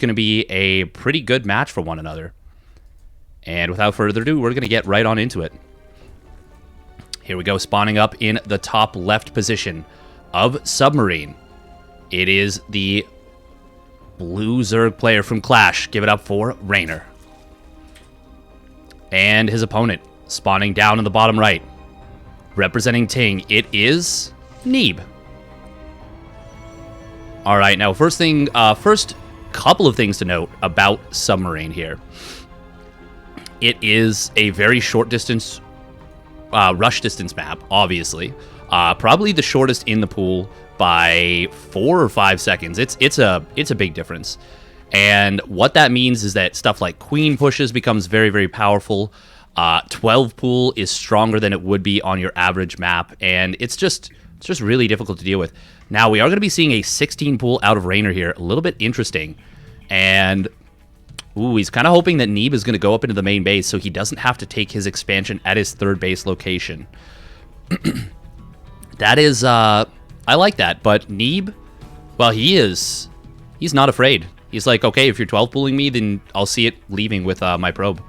going to be a pretty good match for one another. And without further ado, we're going to get right on into it. Here we go, spawning up in the top left position of Submarine. It is the blue Zerg player from Clash. Give it up for REYNOR. And his opponent, spawning down in the bottom right. Representing Ting, it is Neeb. Alright, now first couple of things to note about Submarine here. It is a very short distance, rush distance map, obviously. Probably the shortest in the pool by 4 or 5 seconds. It's a big difference. And what that means is that stuff like Queen pushes becomes very, very powerful. 12 pool is stronger than it would be on your average map, and it's just really difficult to deal with. Now, we are going to be seeing a 16 pool out of REYNOR here. A little bit interesting. And, ooh, he's kind of hoping that Neeb is going to go up into the main base so he doesn't have to take his expansion at his third base location. That is, I like that. But Neeb, well, he's not afraid. He's like, okay, if you're 12 pooling me, then I'll see it leaving with my probe.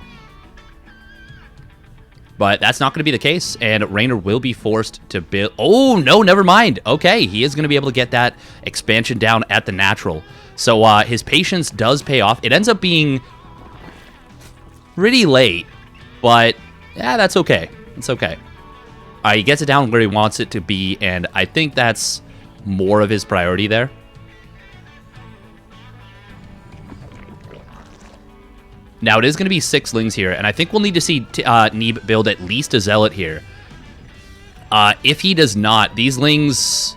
But that's not going to be the case, and REYNOR will be forced to build... Oh, no, never mind. Okay, he is going to be able to get that expansion down at the natural. So his patience does pay off. It ends up being pretty late, but yeah, that's okay. It's okay. He gets it down where he wants it to be, and I think that's more of his priority there. Now, it is going to be 6 Lings here, and I think we'll need to see Neeb build at least a Zealot here. If he does not, these Lings...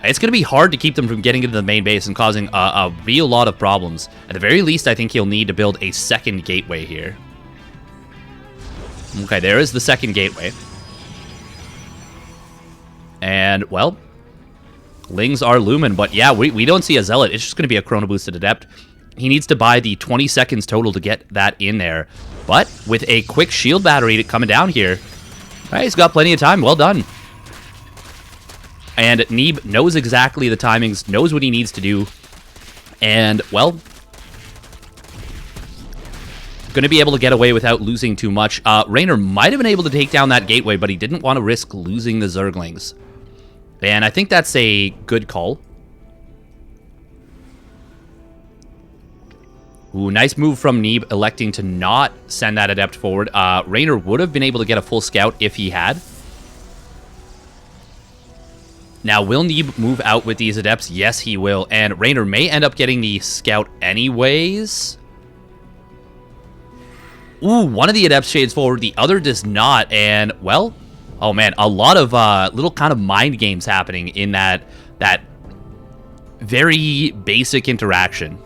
It's going to be hard to keep them from getting into the main base and causing a real lot of problems. At the very least, I think he'll need to build a second gateway here. Okay, there is the second gateway. And, well, Lings are looming, but yeah, we don't see a Zealot. It's just going to be a Chrono Boosted Adept. He needs to buy the 20 seconds total to get that in there. But with a quick shield battery coming down here, he's got plenty of time. Well done. And Neeb knows exactly the timings, knows what he needs to do. And, well, going to be able to get away without losing too much. REYNOR might have been able to take down that gateway, but he didn't want to risk losing the Zerglings. And I think that's a good call. Ooh, nice move from Neeb, electing to not send that Adept forward. REYNOR would have been able to get a full scout if he had. Now, will Neeb move out with these Adepts? Yes, he will. And REYNOR may end up getting the scout anyways. Ooh, one of the Adepts shades forward, the other does not. And, well, oh man, a lot of little kind of mind games happening in that very basic interaction.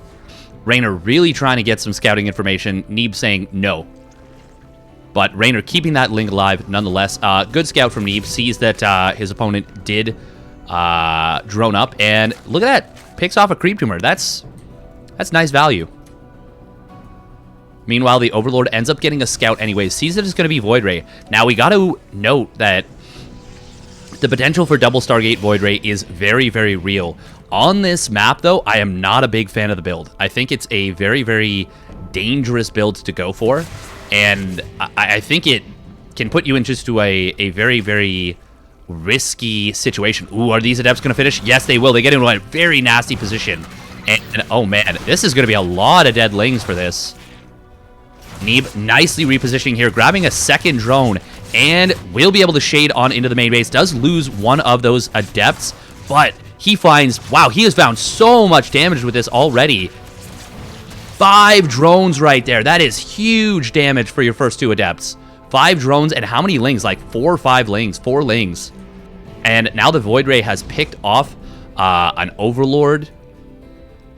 REYNOR really trying to get some scouting information. Neeb saying no. But REYNOR keeping that Ling alive nonetheless. Good scout from Neeb. Sees that his opponent did drone up. And look at that. Picks off a creep tumor. That's nice value. Meanwhile, the Overlord ends up getting a scout anyways. Sees that it's going to be Void Ray. Now, we got to note that the potential for double Stargate Void Ray is very, very real. On this map, though, I am not a big fan of the build. I think it's a very, very dangerous build to go for. And I think it can put you into a very, very risky situation. Ooh, are these Adepts going to finish? Yes, they will. They get into a very nasty position. And oh, man, this is going to be a lot of dead Lings for this. Neeb nicely repositioning here, grabbing a second drone, and will be able to shade on into the main base. Does lose one of those Adepts, but he finds, wow, he has found so much damage with this already. 5 drones right there. That is huge damage for your first 2 Adepts. 5 drones, and how many Lings? Like 4 or 5 Lings. 4 Lings. And now the Void Ray has picked off an Overlord.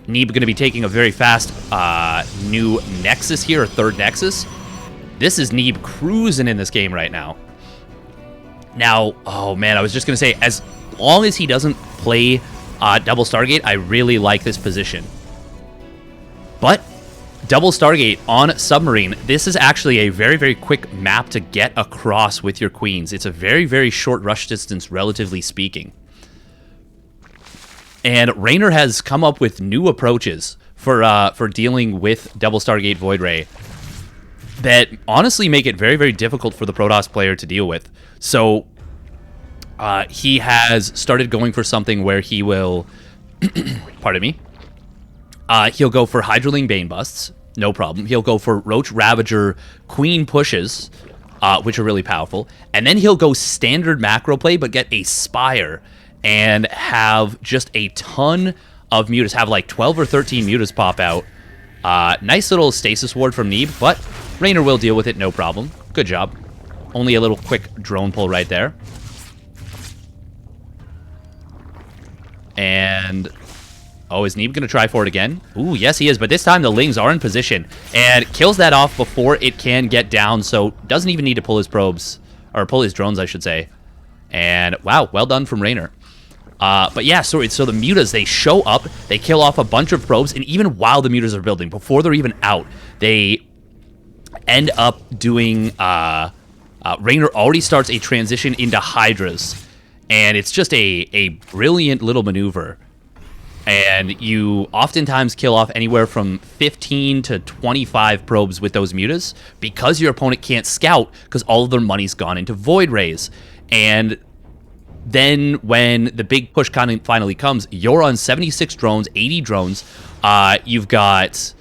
Neeb going to be taking a very fast new Nexus here, a 3rd Nexus. This is Neeb cruising in this game right now. Now, oh man, I was just going to say, as long as he doesn't play double Stargate, I really like this position. But double Stargate on Submarine, this is actually a very, very quick map to get across with your Queens. It's a very, very short rush distance, relatively speaking. And REYNOR has come up with new approaches for dealing with double Stargate Void Ray that honestly make it very, very difficult for the Protoss player to deal with. So he has started going for something where he will, pardon me, he'll go for Hydraling Bane busts, no problem. He'll go for Roach Ravager Queen pushes, which are really powerful. And then he'll go standard macro play, but get a Spire and have just a ton of mutas, have like 12 or 13 mutas pop out. Nice little stasis ward from Neeb, but REYNOR will deal with it, no problem. Good job. Only a little quick drone pull right there. And... oh, is Neeb going to try for it again? Ooh, yes, he is. But this time the Lings are in position and kills that off before it can get down. So doesn't even need to pull his probes, or pull his drones, I should say. And wow, well done from REYNOR. But yeah, so the mutas, they show up, they kill off a bunch of probes, and even while the mutas are building, before they're even out, they end up doing... REYNOR already starts a transition into Hydras. And it's just a brilliant little maneuver. And you oftentimes kill off anywhere from 15 to 25 probes with those mutas because your opponent can't scout because all of their money's gone into Void Rays. And then when the big push finally comes, you're on 76 drones, 80 drones. You've got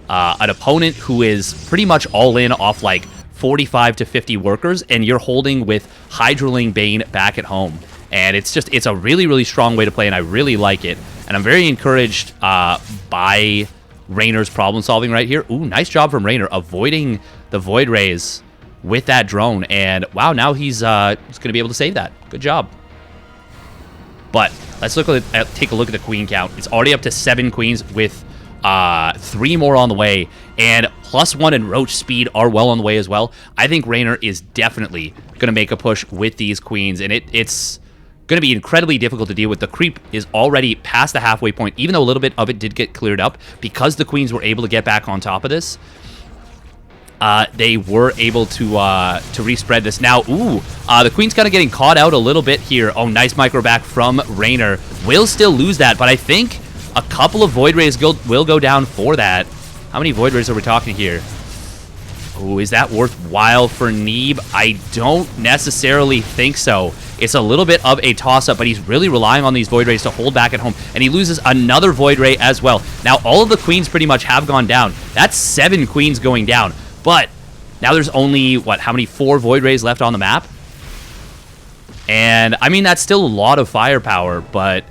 an opponent who is pretty much all in off like 45 to 50 workers, and you're holding with Hydraling Bane back at home. And it's a really, really strong way to play, and I really like it. And I'm very encouraged by REYNOR's problem solving right here. Ooh, nice job from REYNOR avoiding the Void Rays with that drone. And wow, now he's going to be able to save that. Good job. But let's take a look at the queen count. It's already up to 7 queens with 3 more on the way. And +1 and Roach speed are well on the way as well. I think REYNOR is definitely going to make a push with these queens. And it's going to be incredibly difficult to deal with. The creep is already past the halfway point, even though a little bit of it did get cleared up. Because the queens were able to get back on top of this, they were able to respread this. Now, ooh, the queen's kind of getting caught out a little bit here. Oh, nice micro back from REYNOR. Will still lose that, but I think a couple of Void Rays will go down for that. How many Void Rays are we talking here? Ooh, is that worthwhile for Neeb? I don't necessarily think so. It's a little bit of a toss-up, but he's really relying on these Void Rays to hold back at home, and he loses another Void Ray as well. Now, all of the queens pretty much have gone down. That's 7 queens going down, but now there's only, what, how many? 4 Void Rays left on the map? And, I mean, that's still a lot of firepower, but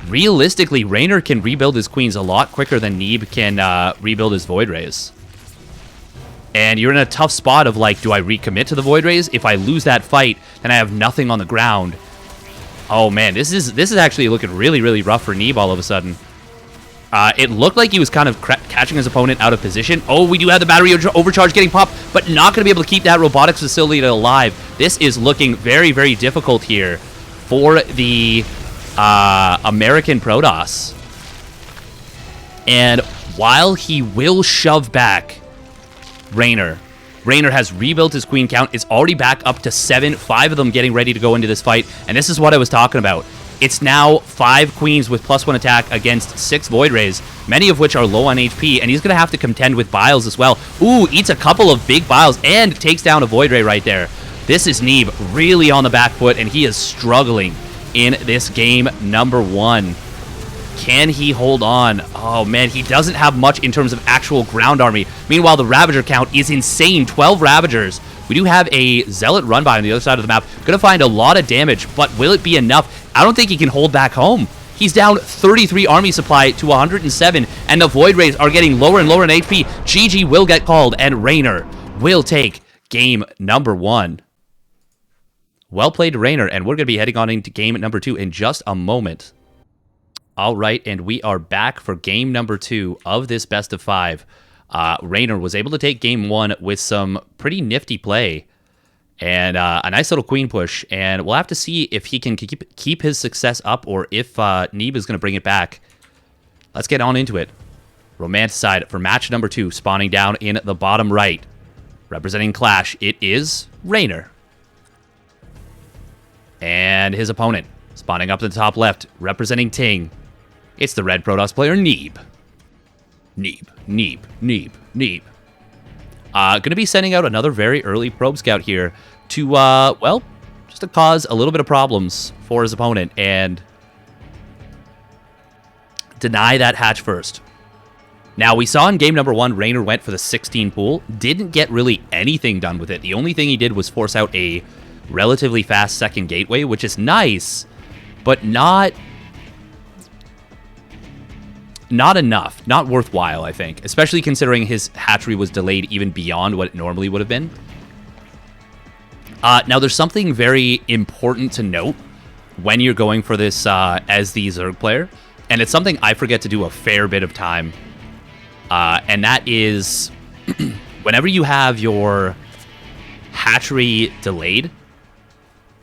realistically, REYNOR can rebuild his queens a lot quicker than Neeb can rebuild his Void Rays. And you're in a tough spot of like, do I recommit to the Void Rays? If I lose that fight, then I have nothing on the ground. Oh man, this is actually looking really, really rough for Neeb all of a sudden. It looked like he was kind of catching his opponent out of position. Oh, we do have the battery overcharge getting popped, but not going to be able to keep that robotics facility alive. This is looking very, very difficult here for the American Protoss. And while he will shove back REYNOR has rebuilt his queen count. It's already back up to 7, 5 of them getting ready to go into this fight. And this is what I was talking about. It's now 5 queens with +1 attack against 6 Void Rays, many of which are low on HP, and he's going to have to contend with Biles as well. Ooh, eats a couple of big Biles and takes down a Void Ray right there. This is Neeb really on the back foot, and he is struggling in this game number 1. Can he hold on? Oh, man, he doesn't have much in terms of actual ground army. Meanwhile, the Ravager count is insane. 12 Ravagers. We do have a Zealot run by on the other side of the map. Gonna find a lot of damage, but will it be enough? I don't think he can hold back home. He's down 33 army supply to 107, and the Void Rays are getting lower and lower in HP. GG will get called, and REYNOR will take game number 1. Well played, REYNOR, and we're going to be heading on into game number 2 in just a moment. All right, and we are back for game number 2 of this best of 5. REYNOR was able to take game 1 with some pretty nifty play and a nice little queen push, and we'll have to see if he can keep his success up or if Neeb is going to bring it back. Let's get on into it. Romanticide for match number 2, spawning down in the bottom right. Representing Clash, it is REYNOR. And his opponent, spawning up to the top left, representing Ting. It's the red Protoss player, Neeb. Neeb, Neeb, Neeb, Neeb. Going to be sending out another very early probe scout here to, well, just to cause a little bit of problems for his opponent and deny that hatch first. Now, we saw in game number 1, REYNOR went for the 16 pool, didn't get really anything done with it. The only thing he did was force out a relatively fast second gateway, which is nice, but not enough, not worthwhile, I think, especially considering his hatchery was delayed even beyond what it normally would have been. Now, there's something very important to note when you're going for this as the Zerg player, and it's something I forget to do a fair bit of time, and that is whenever you have your hatchery delayed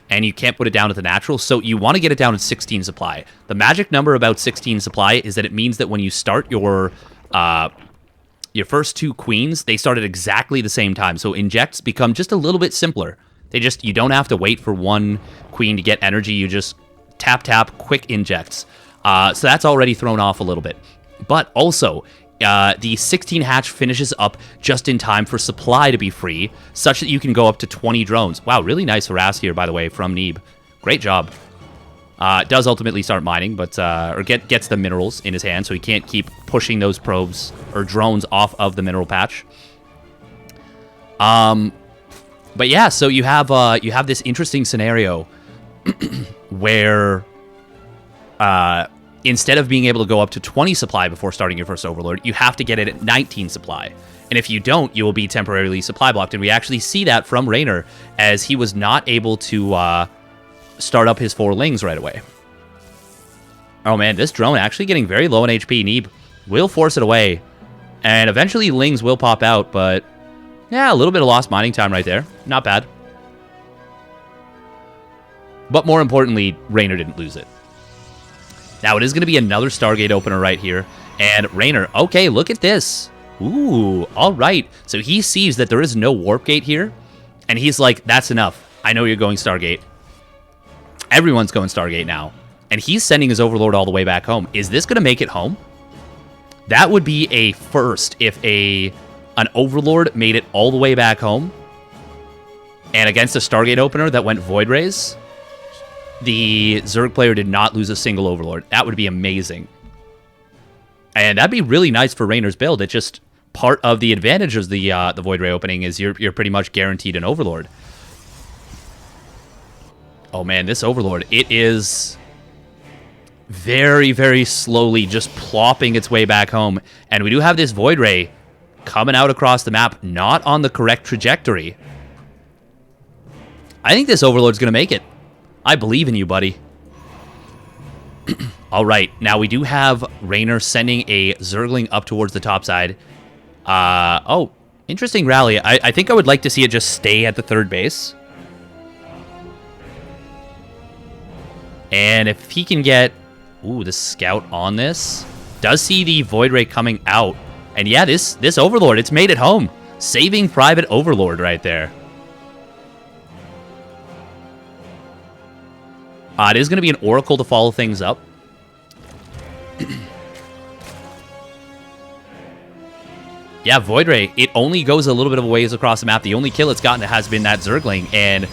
and you can't put it down at the natural, so you want to get it down at 16 supply. The magic number about 16 supply is that it means that when you start your first 2 queens, they start at exactly the same time, so injects become just a little bit simpler. You don't have to wait for one queen to get energy. You just tap, quick injects. So that's already thrown off a little bit. But also, the 16 hatch finishes up just in time for supply to be free, such that you can go up to 20 drones. Wow, really nice harass here, by the way, from Neeb. Great job. Does ultimately start mining, but or gets the minerals in his hand, so he can't keep pushing those probes or drones off of the mineral patch. But yeah, so you have this interesting scenario where instead of being able to go up to 20 supply before starting your first Overlord, you have to get it at 19 supply. And if you don't, you will be temporarily supply blocked. And we actually see that from REYNOR, as he was not able to start up his 4 Lings right away. Oh man, this drone actually getting very low on HP. Neeb will force it away. And eventually Lings will pop out, but yeah, a little bit of lost mining time right there. Not bad. But more importantly, REYNOR didn't lose it. Now, it is going to be another Stargate Opener right here. And REYNOR, okay, look at this. Ooh, all right. So he sees that there is no warp gate here. And he's like, that's enough. I know you're going Stargate. Everyone's going Stargate now. And he's sending his Overlord all the way back home. Is this going to make it home? That would be a first if an Overlord made it all the way back home. And against a Stargate Opener that went Void Rays, the Zerg player did not lose a single Overlord. That would be amazing. And that'd be really nice for REYNOR's build. It's just part of the advantage of the Void Ray opening is you're pretty much guaranteed an Overlord. Oh man, this Overlord, it is very, very slowly just plopping its way back home. And we do have this Void Ray coming out across the map, not on the correct trajectory. I think this Overlord's going to make it. I believe in you, buddy. All right, now we do have REYNOR sending a Zergling up towards the top side. Oh, interesting rally. I think I would like to see it just stay at the third base. And if he can get, ooh, the scout on this, does see the Void Ray coming out. And yeah, this Overlord, it's made it home. Saving Private Overlord right there. It is going to be an Oracle to follow things up. Yeah, Void Ray, it only goes a little bit of a ways across the map. The only kill it's gotten has been that Zergling, and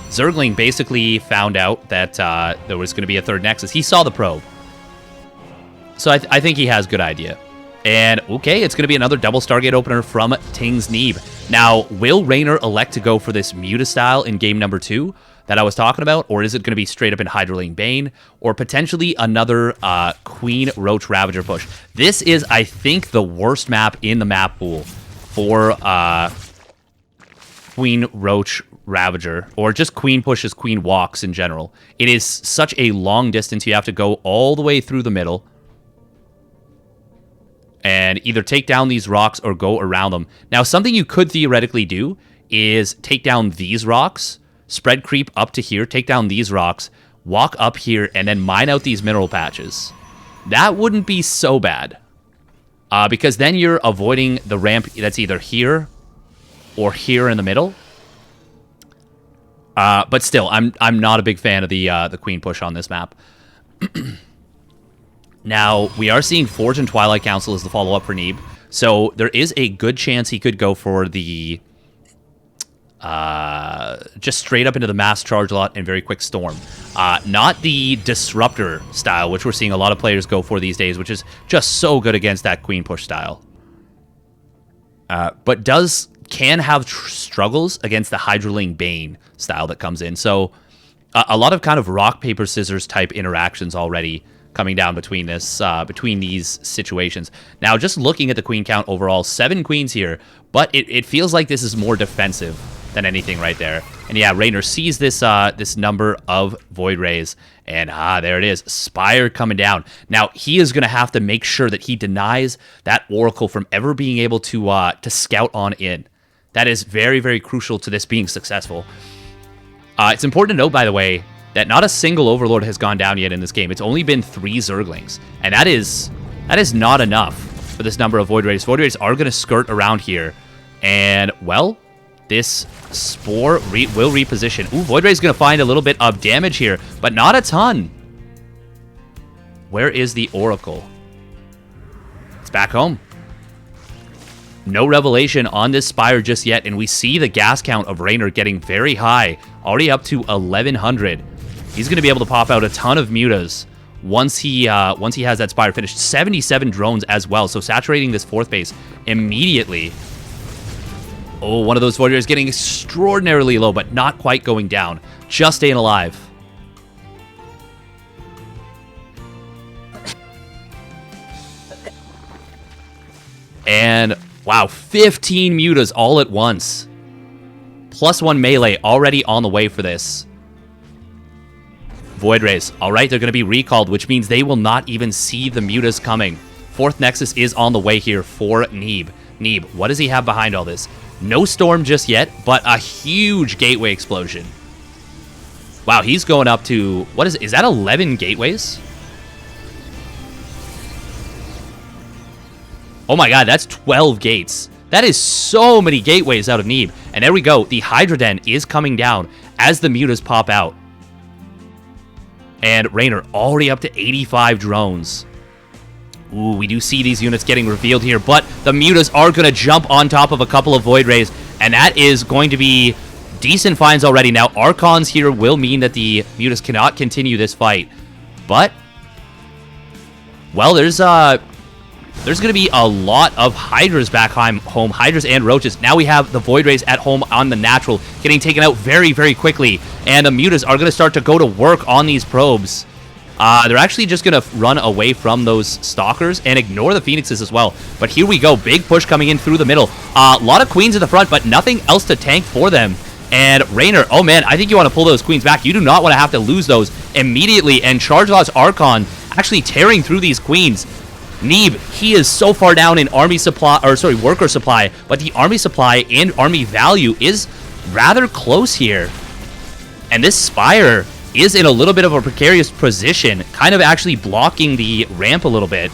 Zergling basically found out that there was going to be a third Nexus. He saw the probe. So I think he has good idea. And, okay, it's going to be another double Stargate Opener from Ting's Neeb. Now, will REYNOR elect to go for this Muta style in game number 2 that I was talking about, or is it going to be straight up in Hydroling Bane, or potentially another Queen Roach Ravager push? This is, I think, the worst map in the map pool for Queen Roach Ravager, or just Queen pushes, Queen walks in general. It is such a long distance. You have to go all the way through the middle and either take down these rocks or go around them. Now, something you could theoretically do is take down these rocks, spread creep up to here, take down these rocks, walk up here, and then mine out these mineral patches. That wouldn't be so bad. Because then you're avoiding the ramp that's either here or here in the middle. But still, I'm not a big fan of the Queen push on this map. Now, we are seeing Forge and Twilight Council as the follow-up for Neeb. So there is a good chance he could go for the... just straight up into the Mass Charge Lot and Very Quick Storm. Not the Disruptor style, which we're seeing a lot of players go for these days, which is just so good against that Queen Push style. But can have struggles against the Hydraling Bane style that comes in. So a lot of kind of rock, paper, scissors type interactions already coming down between these situations. Now, just looking at the queen count overall, 7 queens here, but it feels like this is more defensive than anything right there. And yeah, REYNOR sees this this number of Void Rays, and there it is, Spire coming down. Now, he is going to have to make sure that he denies that Oracle from ever being able to scout on in. That is very, very crucial to this being successful. It's important to note, by the way, that not a single Overlord has gone down yet in this game. It's only been 3 Zerglings, and that is not enough for this number of Void Rays. Void Rays are going to skirt around here, and, well, this Spore will reposition. Ooh, Void Ray's going to find a little bit of damage here, but not a ton. Where is the Oracle? It's back home. No revelation on this Spire just yet, and we see the gas count of REYNOR getting very high, already up to 1,100. He's going to be able to pop out a ton of mutas once he has that Spire finished. 77 drones as well, so saturating this 4th base immediately. Oh, one of those Void Rays getting extraordinarily low, but not quite going down. Just staying alive. And, wow, 15 mutas all at once. +1 melee already on the way for this. Void Rays. All right, they're going to be recalled, which means they will not even see the mutas coming. 4th Nexus is on the way here for Neeb. Neeb, what does he have behind all this? No Storm just yet, but a huge Gateway explosion. Wow, he's going up to... What is that 11 gateways? Oh my god, that's 12 gates. That is so many gateways out of Neeb. And there we go. The Hydra Den is coming down as the mutas pop out. And REYNOR already up to 85 drones. Ooh, we do see these units getting revealed here, but the mutas are going to jump on top of a couple of Void Rays, and that is going to be decent finds already. Now, Archons here will mean that the mutas cannot continue this fight, but, well, there's going to be a lot of Hydras back home, Hydras and Roaches. Now we have the Void Rays at home on the natural, getting taken out very, very quickly, and the mutas are going to start to go to work on these probes. They're actually just going to run away from those Stalkers and ignore the Phoenixes as well. But here we go. Big push coming in through the middle. A lot of Queens in the front, but nothing else to tank for them. And REYNOR, oh man, I think you want to pull those Queens back. You do not want to have to lose those immediately. And Charge Lot's Archon actually tearing through these Queens. Neeb, he is so far down in army supply, or sorry, worker supply, but the army supply and army value is rather close here. And this Spire is in a little bit of a precarious position, kind of actually blocking the ramp a little bit.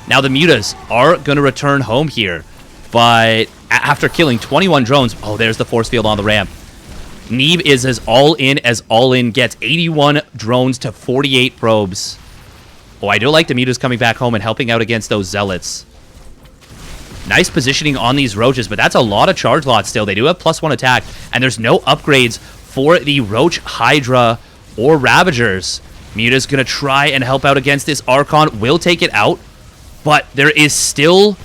Now the mutas are going to return home here, but after killing 21 drones, oh, there's the force field on the ramp. Neeb is as all in gets. 81 drones to 48 probes. Oh, I do like the mutas coming back home and helping out against those zealots. Nice positioning on these Roaches, but that's a lot of charge lots still. They do have +1 attack, and there's no upgrades for the Roach, Hydra, or Ravagers. Muta's going to try and help out against this. Archon will take it out, but there is still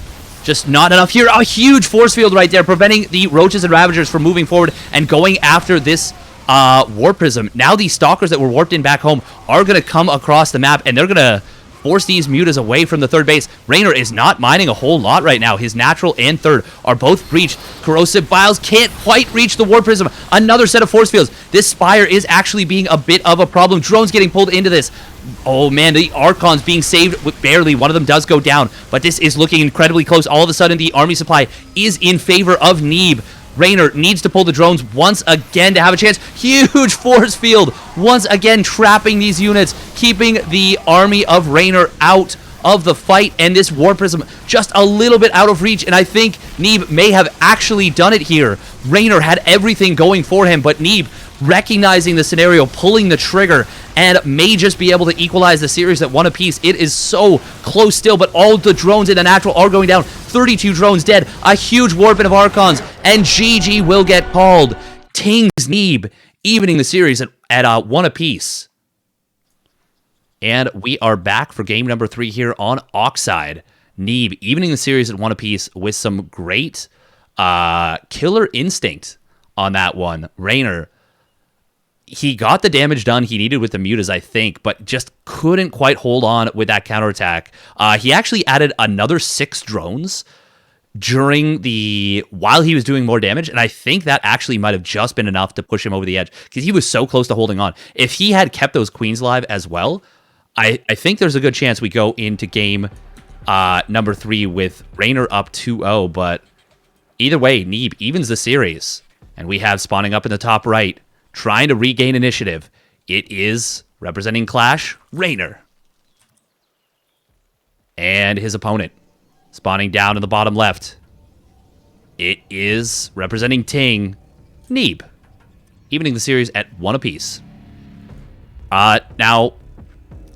just not enough here. A huge force field right there, preventing the Roaches and Ravagers from moving forward and going after this Warp Prism. Now these Stalkers that were warped in back home are going to come across the map, and they're going to force these mutas away from the 3rd base. REYNOR is not mining a whole lot right now. His natural and 3rd are both breached. Corrosive Biles can't quite reach the Warp Prism. Another set of force fields. This Spire is actually being a bit of a problem. Drones getting pulled into this. Oh man, the Archons being saved with barely. One of them does go down, but this is looking incredibly close. All of a sudden, the army supply is in favor of Neeb. REYNOR needs to pull the drones once again to have a chance. Huge force field. Once again, trapping these units, keeping the army of REYNOR out of the fight. And this Warp Prism just a little bit out of reach. And I think Neeb may have actually done it here. REYNOR had everything going for him, but Neeb recognizing the scenario, pulling the trigger, and may just be able to equalize the series at 1 apiece. It is so close still, but all the drones in the natural are going down. 32 drones dead, a huge warping of Archons, and GG will get called. Ting's Neeb evening the series at 1 apiece. And we are back for game number 3 here on Oxide. Neeb evening the series at 1 apiece with some great killer instinct on that one. REYNOR, he got the damage done he needed with the mutas, I think, but just couldn't quite hold on with that counterattack. He actually added another 6 drones while he was doing more damage, and I think that actually might have just been enough to push him over the edge, because he was so close to holding on. If he had kept those queens alive as well, I think there's a good chance we go into game number 3 with REYNOR up 2-0, but either way, Neeb evens the series, and we have spawning up in the top right, trying to regain initiative. It is, representing Clash, REYNOR. And his opponent, spawning down in the bottom left, it is, representing Ting, Neeb. Evening the series at 1 apiece. Now,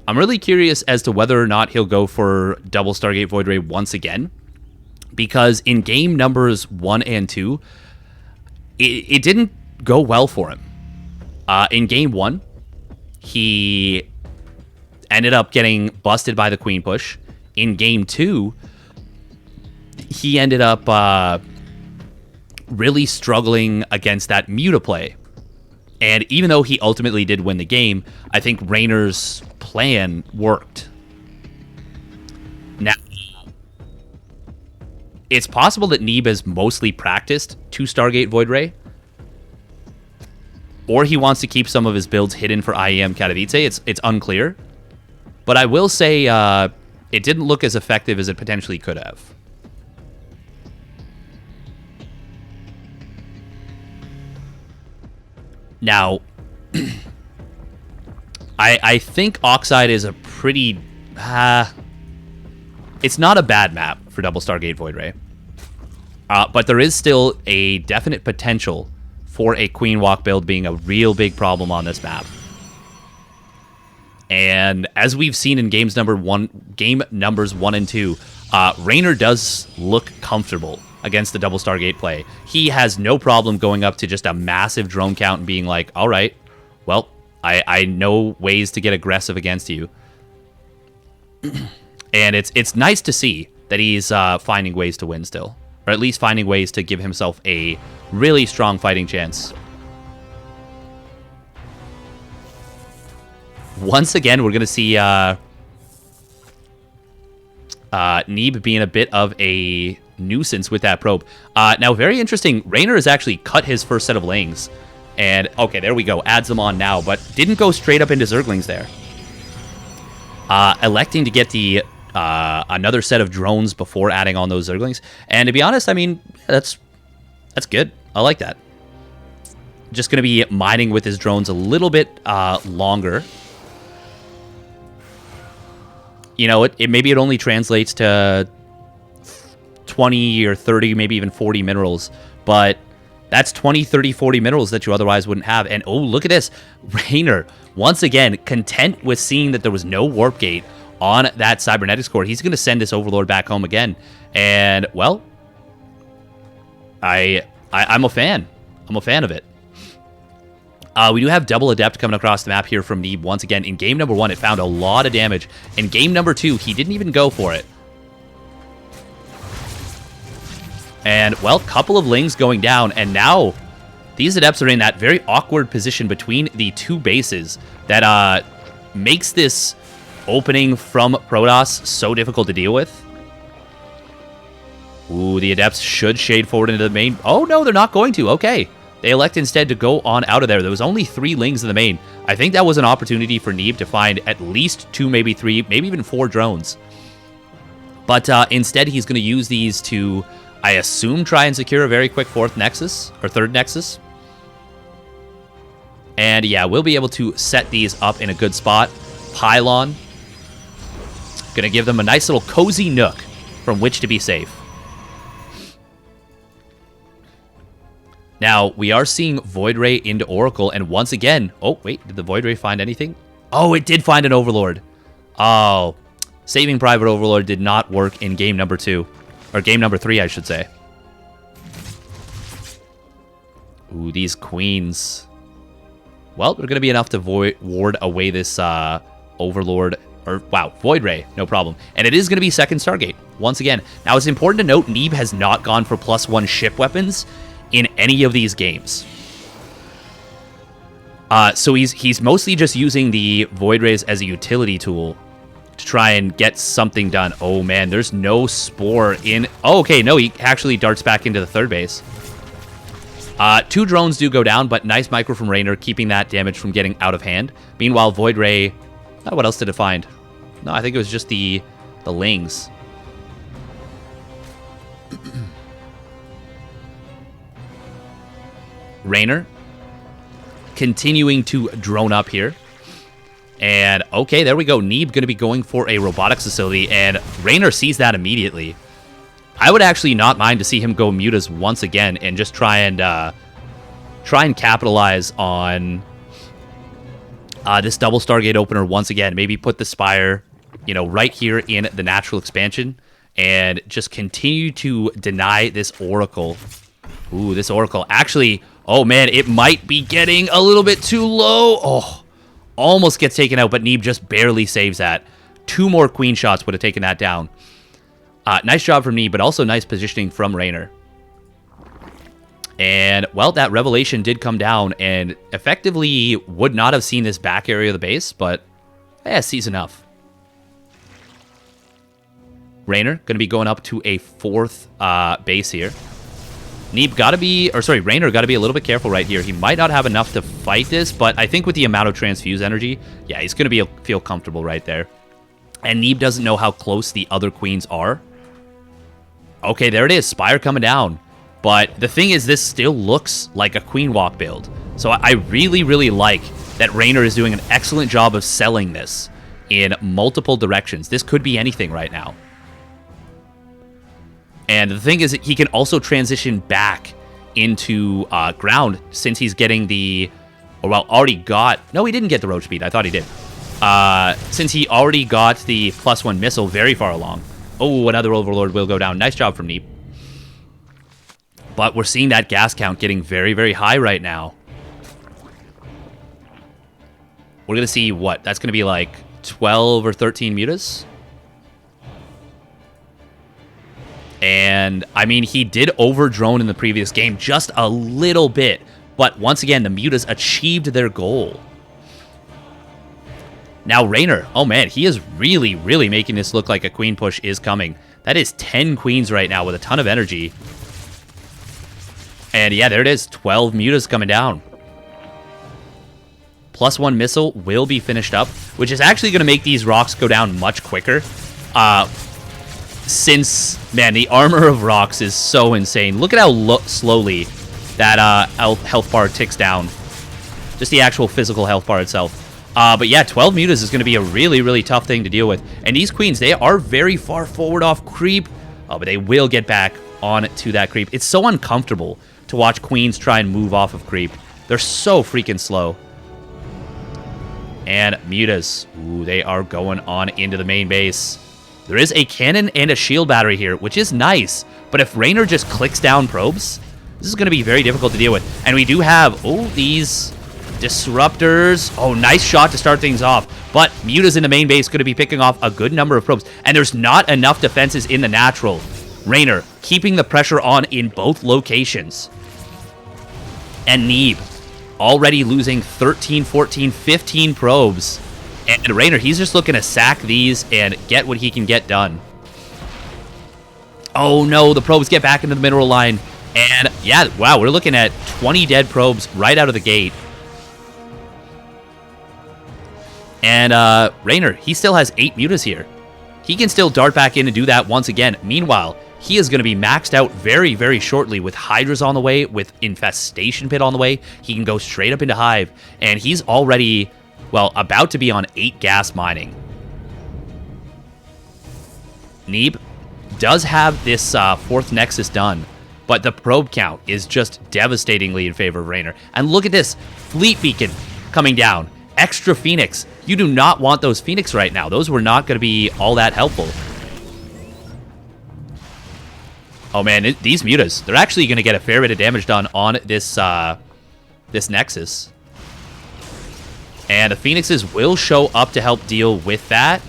I'm really curious as to whether or not he'll go for double Stargate Void Ray once again, because in game numbers 1 and 2, it didn't go well for him. In game 1, he ended up getting busted by the queen push. In game 2, he ended up really struggling against that muta play. And even though he ultimately did win the game, I think REYNOR's plan worked. Now, it's possible that Neeb has mostly practiced 2 Stargate Void Ray, or he wants to keep some of his builds hidden for IEM Katowice. It's unclear. But I will say it didn't look as effective as it potentially could have. Now, I think Oxide is a pretty... it's not a bad map for double Stargate Void Ray. But there is still a definite potential for a Queen Walk build being a real big problem on this map. And as we've seen in game numbers 1 and 2, REYNOR does look comfortable against the double Stargate play. He has no problem going up to just a massive drone count and being like, all right, well, I know ways to get aggressive against you. And it's nice to see that he's finding ways to win still, or at least finding ways to give himself a really strong fighting chance. Once again, we're going to see Neeb being a bit of a nuisance with that probe. Now, very interesting, REYNOR has actually cut his first set of Lings. And, okay, there we go, adds them on now, but didn't go straight up into Zerglings there. Electing to get the another set of drones before adding on those Zerglings. And to be honest, I mean, that's good. I like that. Just going to be mining with his drones a little bit longer. You know, maybe it only translates to 20 or 30, maybe even 40 minerals, but that's 20, 30, 40 minerals that you otherwise wouldn't have. And oh, look at this. REYNOR, once again, content with seeing that there was no warp gate on that cybernetics core. He's going to send this Overlord back home again. And, well, I'm a fan. I'm a fan of it. We do have double Adept coming across the map here from Neeb once again. In game number 1, it found a lot of damage. In game number 2, he didn't even go for it. And, well, couple of Lings going down. And now, these Adepts are in that very awkward position between the 2 bases that makes this opening from Protoss so difficult to deal with. Ooh, the Adepts should shade forward into the main. Oh, no, they're not going to. Okay. They elect instead to go on out of there. There was only 3 Lings in the main. I think that was an opportunity for Neeb to find at least 2, maybe 3, maybe even 4 drones. But instead, he's going to use these to, I assume, try and secure a very quick 4th Nexus, or 3rd Nexus. And yeah, we'll be able to set these up in a good spot. Pylon. Going to give them a nice little cozy nook from which to be safe. Now, we are seeing Void Ray into Oracle, and once again... Oh, wait, did the Void Ray find anything? Oh, it did find an Overlord. Oh, Saving Private Overlord did not work in game number 2. Or game number 3, I should say. Ooh, these queens. Well, they're going to be enough to ward away this Overlord. Or, wow, Void Ray, no problem. And it is going to be second Stargate, once again. Now, it's important to note, Neeb has not gone for +1 ship weapons in any of these games. So he's mostly just using the Void Rays as a utility tool to try and get something done. Oh, man, there's no Spore in... Oh, okay, no, he actually darts back into the third base. 2 drones do go down, but nice micro from REYNOR, keeping that damage from getting out of hand. Meanwhile, Void Ray... Oh, what else did it find? No, I think it was just the Lings. REYNOR continuing to drone up here. And, okay, there we go. Neeb going to be going for a robotics facility, and REYNOR sees that immediately. I would actually not mind to see him go mutas once again and just try and capitalize on this double Stargate Opener once again. Maybe put the Spire, you know, right here in the natural expansion and just continue to deny this Oracle. Ooh, this Oracle. Actually, oh man, it might be getting a little bit too low. Oh, almost gets taken out, but Neeb just barely saves that. 2 more queen shots would have taken that down. Nice job from Neeb, but also nice positioning from REYNOR. And, well, that Revelation did come down and effectively would not have seen this back area of the base, but, yeah, sees enough. REYNOR going to be going up to a 4th base here. Neeb got to be, or sorry, REYNOR got to be a little bit careful right here. He might not have enough to fight this, but I think with the amount of transfuse energy, yeah, he's going to feel comfortable right there. And Neeb doesn't know how close the other queens are. Okay, there it is. Spire coming down. But the thing is, this still looks like a queen walk build. So I really, really like that REYNOR is doing an excellent job of selling this in multiple directions. This could be anything right now. And the thing is, he can also transition back into ground since he's getting the... Or, well, already got... No, he didn't get the road speed. I thought he did. Since he already got the +1 missile very far along. Oh, another Overlord will go down. Nice job from Neeb. But we're seeing that gas count getting very, very high right now. We're going to see what? That's going to be like 12 or 13 mutas. And, I mean, he did over-drone in the previous game just a little bit. But once again, the mutas achieved their goal. Now, REYNOR, oh man, he is really, really making this look like a queen push is coming. That is 10 queens right now with a ton of energy. And yeah, there it is, 12 mutas coming down. +1 missile will be finished up, which is actually going to make these rocks go down much quicker. Since, man, the armor of rocks is so insane. Look at how slowly that health bar ticks down. Just the actual physical health bar itself. But yeah, 12 mutas is going to be a really, really tough thing to deal with. And these queens, they are very far forward off creep. Oh, but they will get back onto that creep. It's so uncomfortable to watch queens try and move off of creep. They're so freaking slow. And mutas, ooh, they are going on into the main base. There is a cannon and a shield battery here, which is nice. But if REYNOR just clicks down probes, this is going to be very difficult to deal with. And we do have, oh, these... disruptors. Oh, nice shot to start things off. But mutas in the main base going to be picking off a good number of probes. And there's not enough defenses in the natural. REYNOR keeping the pressure on in both locations. And Neeb already losing 13, 14, 15 probes. And REYNOR, he's just looking to sack these and get what he can get done. Oh no, the probes get back into the mineral line. And yeah, wow, we're looking at 20 dead probes right out of the gate. And REYNOR, he still has 8 mutas here. He can still dart back in and do that once again. Meanwhile, he is going to be maxed out very, very shortly with Hydras on the way, with Infestation Pit on the way. He can go straight up into Hive. And he's already, well, about to be on 8 gas mining. Neeb does have this 4th Nexus done. but the probe count is just devastatingly in favor of REYNOR. And look at this, Fleet Beacon coming down. Extra Phoenix. You do not want those Phoenix right now. Those were not going to be all that helpful. Oh man, these mutas, they're actually going to get a fair bit of damage done on this this Nexus. And the Phoenixes will show up to help deal with that.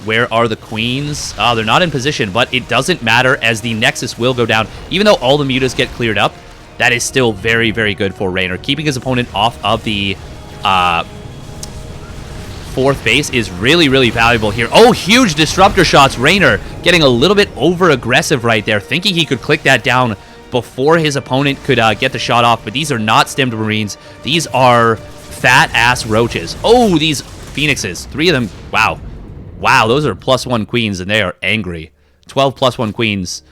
Where are the Queens? Oh, they're not in position, but it doesn't matter as the Nexus will go down. Even though all the mutas get cleared up, that is still very, very good for REYNOR. Keeping his opponent off of the fourth base is really, really valuable here. Oh, huge disruptor shots. REYNOR getting a little bit over-aggressive right there, thinking he could click that down before his opponent could get the shot off. But these are not stemmed Marines. These are fat-ass roaches. Oh, these Phoenixes. 3 of them. Wow. Wow, those are +1 Queens, and they are angry. 12 +1 Queens.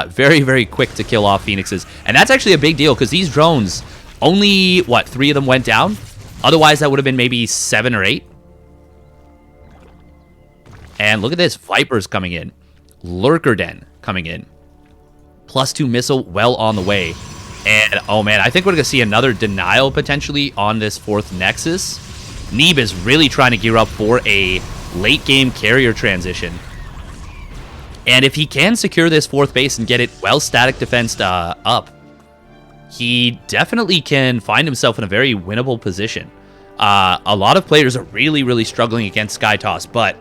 Very, very quick to kill off Phoenixes. And that's actually a big deal, because these drones, only, what, 3 of them went down? Otherwise, that would have been maybe 7 or 8. And look at this. Vipers coming in. Lurker Den coming in. +2 missile well on the way. And, oh man, I think we're going to see another denial potentially on this 4th Nexus. Neeb is really trying to gear up for a late game carrier transition. And if he can secure this 4th base and get it well static defensed up, he definitely can find himself in a very winnable position. A lot of players are really, really struggling against Skytoss, but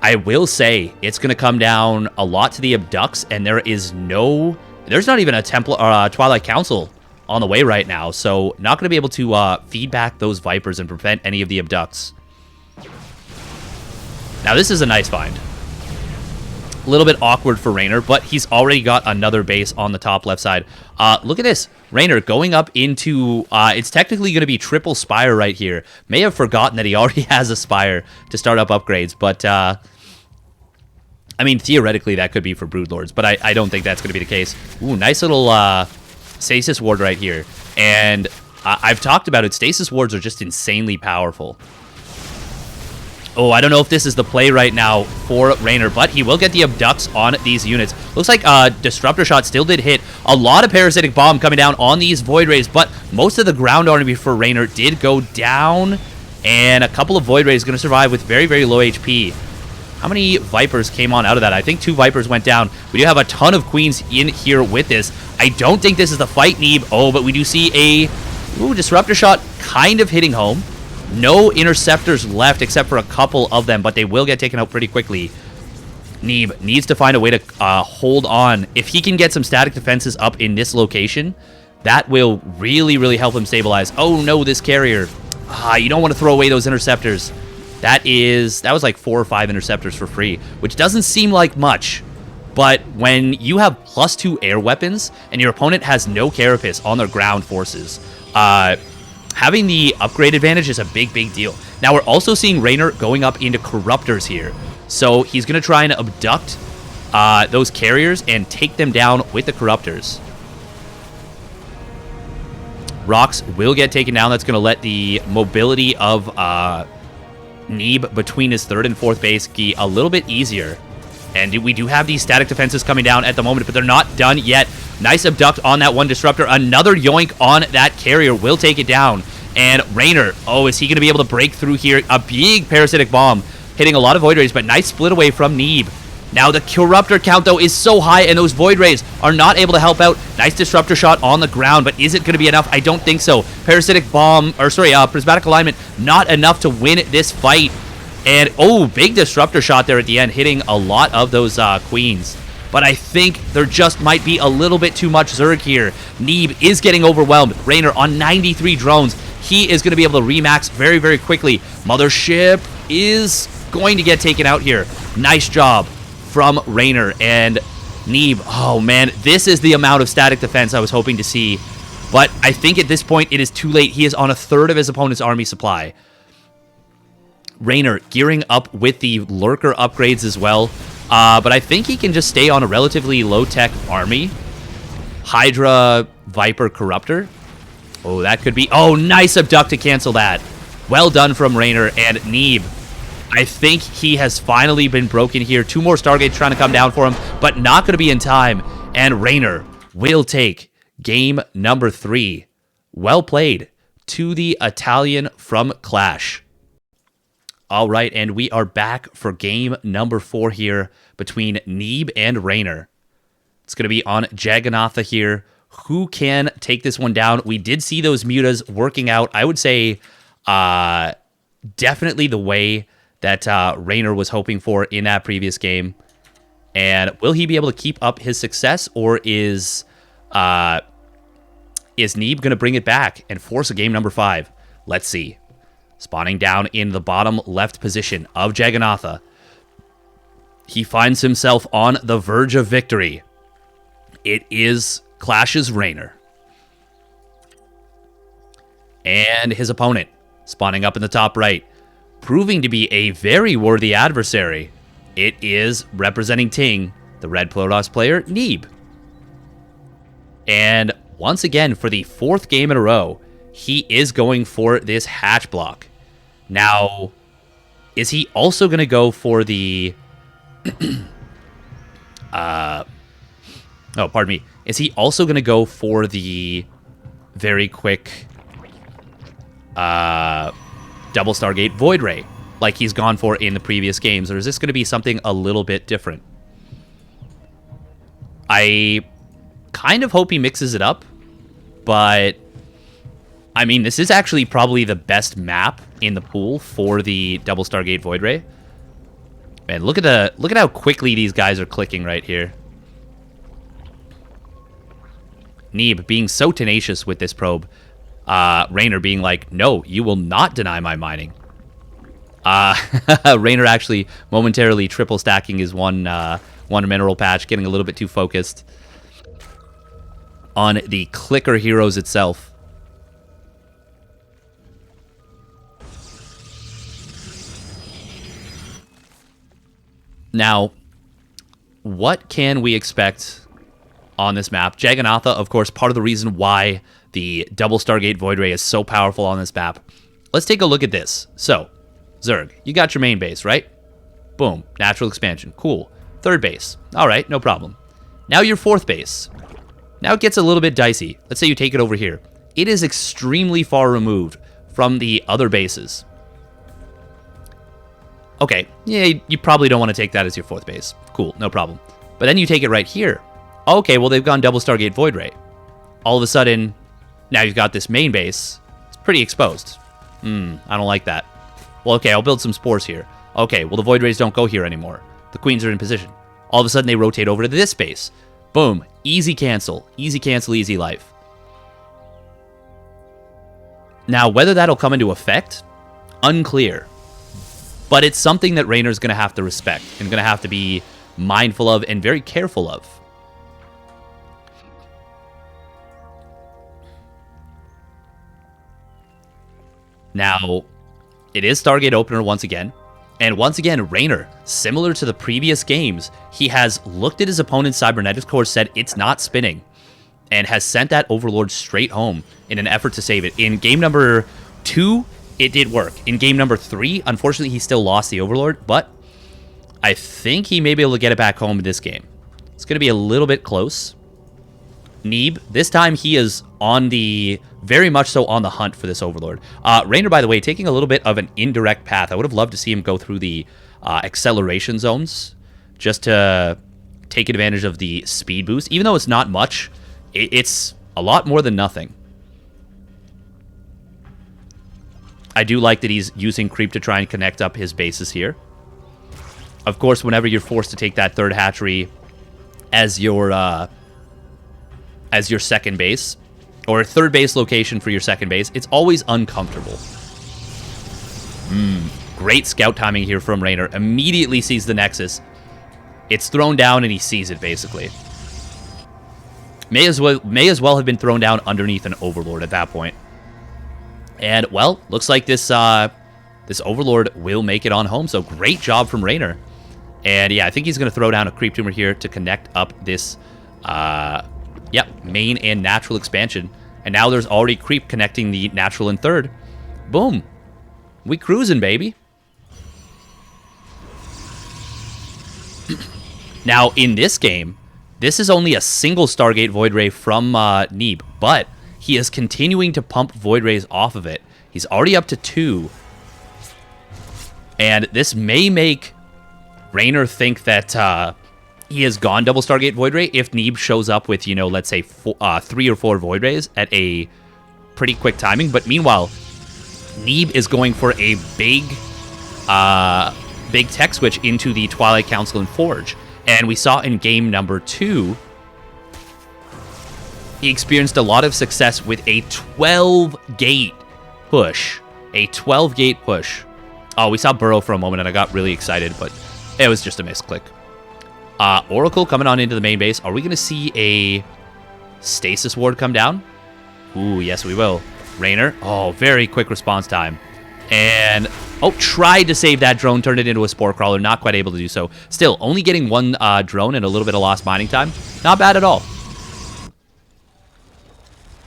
I will say it's going to come down a lot to the Abducts, and there's not even a Templar or a Twilight Council on the way right now, so not going to be able to feed back those Vipers and prevent any of the Abducts. Now, this is a nice find. A little bit awkward for REYNOR, but he's already got another base on the top left side. Look at this. REYNOR going up into... it's technically going to be triple Spire right here. May have forgotten that he already has a Spire to start up upgrades, but... I mean, theoretically, that could be for Broodlords, but I don't think that's going to be the case. Ooh, nice little Stasis Ward right here. And I've talked about it. Stasis Wards are just insanely powerful. Oh, I don't know if this is the play right now for REYNOR, but he will get the Abducts on these units. Looks like Disruptor Shot still did hit. A lot of Parasitic Bomb coming down on these Void Rays, but most of the ground army for REYNOR did go down, and a couple of Void Rays going to survive with very, very low HP. How many Vipers came on out of that? I think 2 Vipers went down. We do have a ton of Queens in here with this. I don't think this is the fight, Neeb. Oh, but we do see a Disruptor Shot kind of hitting home. No Interceptors left except for a couple of them, but they will get taken out pretty quickly. Neeb needs to find a way to hold on. If he can get some static defenses up in this location, that will really, really help him stabilize. Oh no, this carrier. You don't want to throw away those Interceptors. That was like 4 or 5 Interceptors for free, which doesn't seem like much. But when you have +2 air weapons and your opponent has no Carapace on their ground forces, having the upgrade advantage is a big, big deal. Now, we're also seeing REYNOR going up into Corruptors here. So he's going to try and abduct those carriers and take them down with the Corruptors. Rocks will get taken down. That's going to let the mobility of Neeb between his 3rd and 4th base be a little bit easier. And we do have these static defenses coming down at the moment, but they're not done yet. Nice abduct on that one Disruptor. Another yoink on that carrier will take it down. And REYNOR, oh, is he going to be able to break through here? A big Parasitic Bomb hitting a lot of Void Rays, but nice split away from Neeb. Now the Corruptor count, though, is so high, and those Void Rays are not able to help out. Nice Disruptor Shot on the ground, but is it going to be enough? I don't think so. Parasitic Bomb, or sorry, Prismatic Alignment, not enough to win this fight. And, oh, big Disruptor Shot there at the end, hitting a lot of those Queens. But I think there just might be a little bit too much Zerg here. Neeb is getting overwhelmed. REYNOR on 93 drones. He is going to be able to remax very, very quickly. Mothership is going to get taken out here. Nice job from REYNOR. And Neeb, oh man, this is the amount of static defense I was hoping to see. But I think at this point it is too late. He is on 1/3 of his opponent's army supply. REYNOR gearing up with the Lurker upgrades as well. But I think he can just stay on a relatively low-tech army. Hydra, Viper, Corruptor. Oh, that could be... Oh, nice abduct to cancel that. Well done from REYNOR. And Neeb I think he has finally been broken here. 2 more Stargates trying to come down for him, but not going to be in time. And REYNOR will take game number 3. Well played to the Italian from Clash. All right, and we are back for game number 4 here between Neeb and REYNOR. It's going to be on Jagannatha here. Who can take this one down? We did see those mutas working out. I would say definitely the way that REYNOR was hoping for in that previous game. And will he be able to keep up his success, or is Neeb going to bring it back and force a game number 5? Let's see. Spawning down in the bottom left position of Jagannatha. He finds himself on the verge of victory. It is Clash's REYNOR. And his opponent, spawning up in the top right, proving to be a very worthy adversary. It is, representing Ting, the Red Protoss player, Neeb. And once again, for the 4th game in a row, he is going for this hatch block. Now, is he also going to go for the... oh, pardon me. Is he also going to go for the very quick double Stargate Void Ray, like he's gone for in the previous games, or is this going to be something a little bit different? I kind of hope he mixes it up, but I mean, this is actually probably the best map in the pool for the double Stargate Void Ray. Man, look at how quickly these guys are clicking right here. Neeb being so tenacious with this probe. REYNOR being like, no, you will not deny my mining. REYNOR actually momentarily triple stacking his one mineral patch, getting a little bit too focused on the clicker heroes itself. Now, what can we expect on this map? Jagannatha, of course, part of the reason why the double Stargate Void Ray is so powerful on this map. Let's take a look at this. So, Zerg, you got your main base, right? Boom, natural expansion, cool. 3rd base, all right, no problem. Now your 4th base. Now it gets a little bit dicey. Let's say you take it over here. It is extremely far removed from the other bases. Okay, yeah, you probably don't want to take that as your 4th base. Cool, no problem. But then you take it right here. Okay, well, they've gone double Stargate Void Ray. All of a sudden, now you've got this main base. It's pretty exposed. I don't like that. Well, okay, I'll build some spores here. Okay, well, the Void Rays don't go here anymore. The queens are in position. All of a sudden, they rotate over to this base. Boom. Easy cancel. Easy cancel, easy life. Now, whether that'll come into effect, unclear. But it's something that REYNOR's going to have to respect and going to have to be mindful of and very careful of. Now, it is Stargate Opener once again. And once again, REYNOR, similar to the previous games, he has looked at his opponent's cybernetics core, said it's not spinning, and has sent that Overlord straight home in an effort to save it. In game number 2, it did work. In game number 3, unfortunately, he still lost the Overlord, but I think he may be able to get it back home in this game. It's going to be a little bit close. Neeb, this time he is on the, very much so on the hunt for this Overlord. REYNOR, by the way, taking a little bit of an indirect path. I would have loved to see him go through the acceleration zones just to take advantage of the speed boost. Even though it's not much, it's a lot more than nothing. I do like that he's using creep to try and connect up his bases here. Of course, whenever you're forced to take that 3rd hatchery as your 2nd base, or a 3rd base location for your 2nd base, it's always uncomfortable. Great scout timing here from REYNOR. Immediately sees the Nexus. It's thrown down and he sees it, basically. May as well have been thrown down underneath an Overlord at that point. And, well, looks like this Overlord will make it on home, so great job from REYNOR. And, yeah, I think he's going to throw down a Creep Tumor here to connect up this, main and natural expansion. And now there's already Creep connecting the natural and 3rd. Boom. We cruising, baby. Now, in this game, this is only a single Stargate Void Ray from Neeb, but he is continuing to pump Void Rays off of it. He's already up to 2. And this may make REYNOR think that he has gone double Stargate Void Ray if Neeb shows up with, you know, let's say 3 or 4 Void Rays at a pretty quick timing. But meanwhile, Neeb is going for a big tech switch into the Twilight Council and Forge. And we saw in game number 2, he experienced a lot of success with a 12-gate push. A 12-gate push. Oh, we saw Burrow for a moment, and I got really excited, but it was just a misclick. Oracle coming on into the main base. Are we going to see a Stasis Ward come down? Ooh, yes, we will. REYNOR. Oh, very quick response time. And, oh, tried to save that drone, turned it into a Spore Crawler. Not quite able to do so. Still, only getting 1 drone and a little bit of lost mining time. Not bad at all.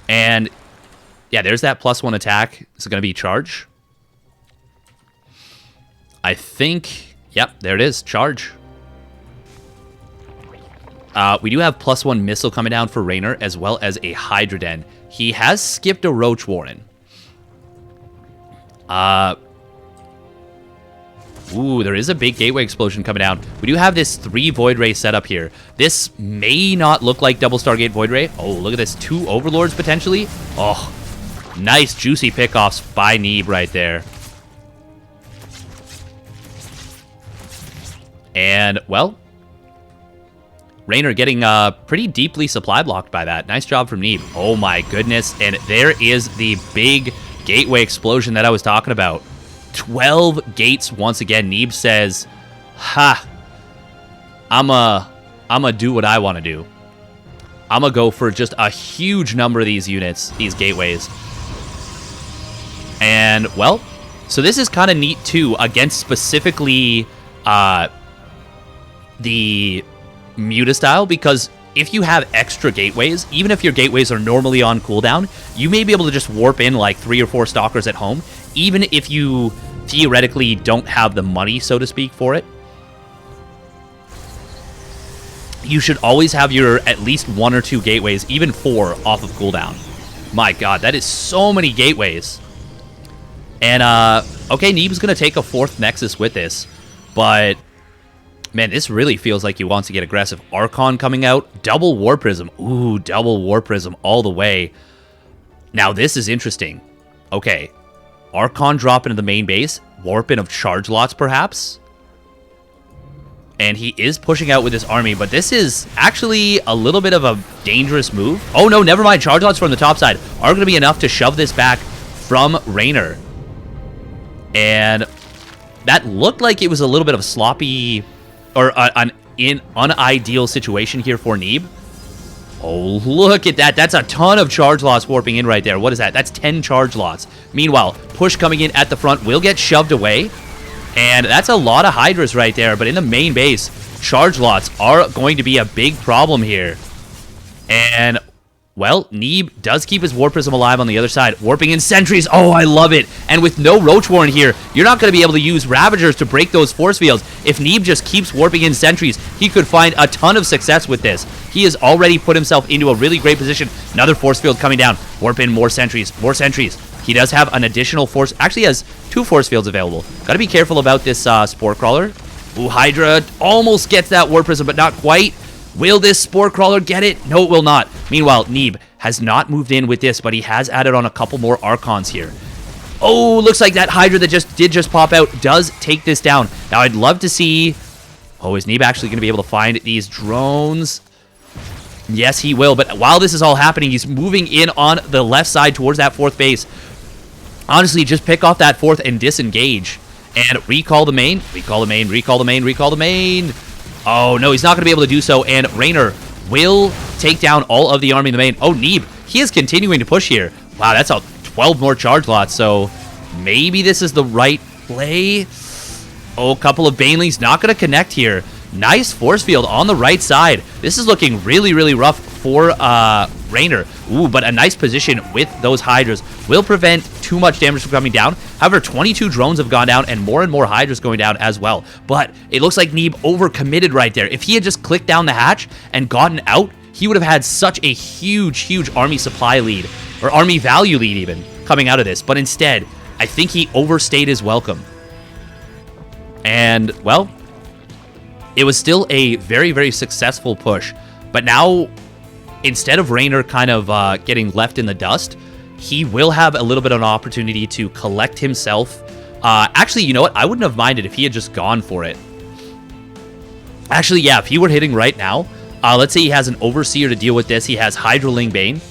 And, yeah, there's that +1 attack. Is it going to be charge? I think, yep, there it is. Charge. We do have +1 missile coming down for REYNOR, as well as a Hydra Den. He has skipped a Roach Warren. Ooh, there is a big gateway explosion coming down. We do have this 3 Void Ray setup here. This may not look like double Stargate Void Ray. Oh, look at this. 2 Overlords potentially. Oh, nice juicy pickoffs by Neeb right there. And, well, REYNOR getting pretty deeply supply blocked by that. Nice job from Neeb. Oh my goodness. And there is the big gateway explosion that I was talking about. 12 gates once again. Neeb says, ha, I'ma do what I want to do. I'ma go for just a huge number of these units, these gateways. And, well, so this is kind of neat too, against specifically the Muta style, because if you have extra gateways, even if your gateways are normally on cooldown, you may be able to just warp in like 3 or 4 stalkers at home, even if you theoretically don't have the money, so to speak, for it. You should always have your at least 1 or 2 gateways, even 4, off of cooldown. My god, that is so many gateways. And, okay, Neeb's going to take a 4th Nexus with this, but man, this really feels like he wants to get aggressive. Archon coming out. Double War Prism. Ooh, double War Prism all the way. Now, this is interesting. Okay. Archon drop into the main base. Warping of charge lots, perhaps. And he is pushing out with his army, but this is actually a little bit of a dangerous move. Oh, no, never mind. Charge lots from the top side are going to be enough to shove this back from REYNOR. And that looked like it was a little bit of a sloppy, or an unideal situation here for Neeb. Oh, look at that. That's a ton of charge loss warping in right there. What is that? That's 10 charge lots. Meanwhile, push coming in at the front will get shoved away. And that's a lot of Hydras right there. But in the main base, charge lots are going to be a big problem here. And, well, Neeb does keep his War Prism alive on the other side. Warping in sentries. Oh, I love it. And with no Roach Warren here, you're not going to be able to use Ravagers to break those force fields. If Neeb just keeps warping in sentries, he could find a ton of success with this. He has already put himself into a really great position. Another force field coming down. Warp in more sentries. More sentries. He does have an additional force. Actually has 2 force fields available. Got to be careful about this Spore Crawler. Ooh, Hydra almost gets that War Prism, but not quite. Will this Spore Crawler get it? No, it will not. Meanwhile, Neeb has not moved in with this, but he has added on a couple more Archons here. Oh, looks like that Hydra that just pop out does take this down. Now, I'd love to see... Oh, is Neeb actually going to be able to find these drones? Yes, he will. But while this is all happening, he's moving in on the left side towards that 4th base. Honestly, just pick off that 4th and disengage. And recall the main. Recall the main. Recall the main. Recall the main. Oh, no, he's not going to be able to do so. And REYNOR will take down all of the army in the main. Oh, Neeb, he is continuing to push here. Wow, that's a 12 more charge lots. So maybe this is the right play. Oh, a couple of Banelings not going to connect here. Nice force field on the right side. This is looking really, really rough for REYNOR. Ooh, but a nice position with those Hydras will prevent too much damage from coming down. However, 22 drones have gone down and more Hydras going down as well. But it looks like Neeb overcommitted right there. If he had just clicked down the hatch and gotten out, he would have had such a huge army supply lead, or army value lead even, coming out of this. But instead, I think he overstayed his welcome. And, well, it was still a very successful push. But now, instead of REYNOR kind of getting left in the dust, he will have a little bit of an opportunity to collect himself. Actually, you know what? I wouldn't have minded if he had just gone for it. Actually, yeah, if he were hitting right now, let's say he has an Overseer to deal with this. He has Hydraling Bane.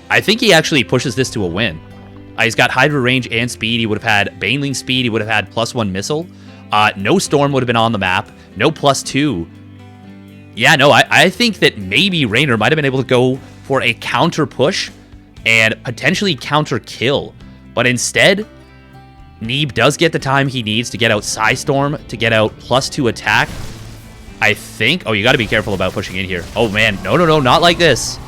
I think he actually pushes this to a win. He's got Hydra range and speed. He would have had Baneling speed. He would have had +1 missile. No Storm would have been on the map. No +2. Yeah, no, I think that maybe REYNOR might have been able to go for a counter push and potentially counter kill. But instead, Neeb does get the time he needs to get out Psystorm, to get out +2 attack. I think... Oh, you got to be careful about pushing in here. Oh, man. No, not like this.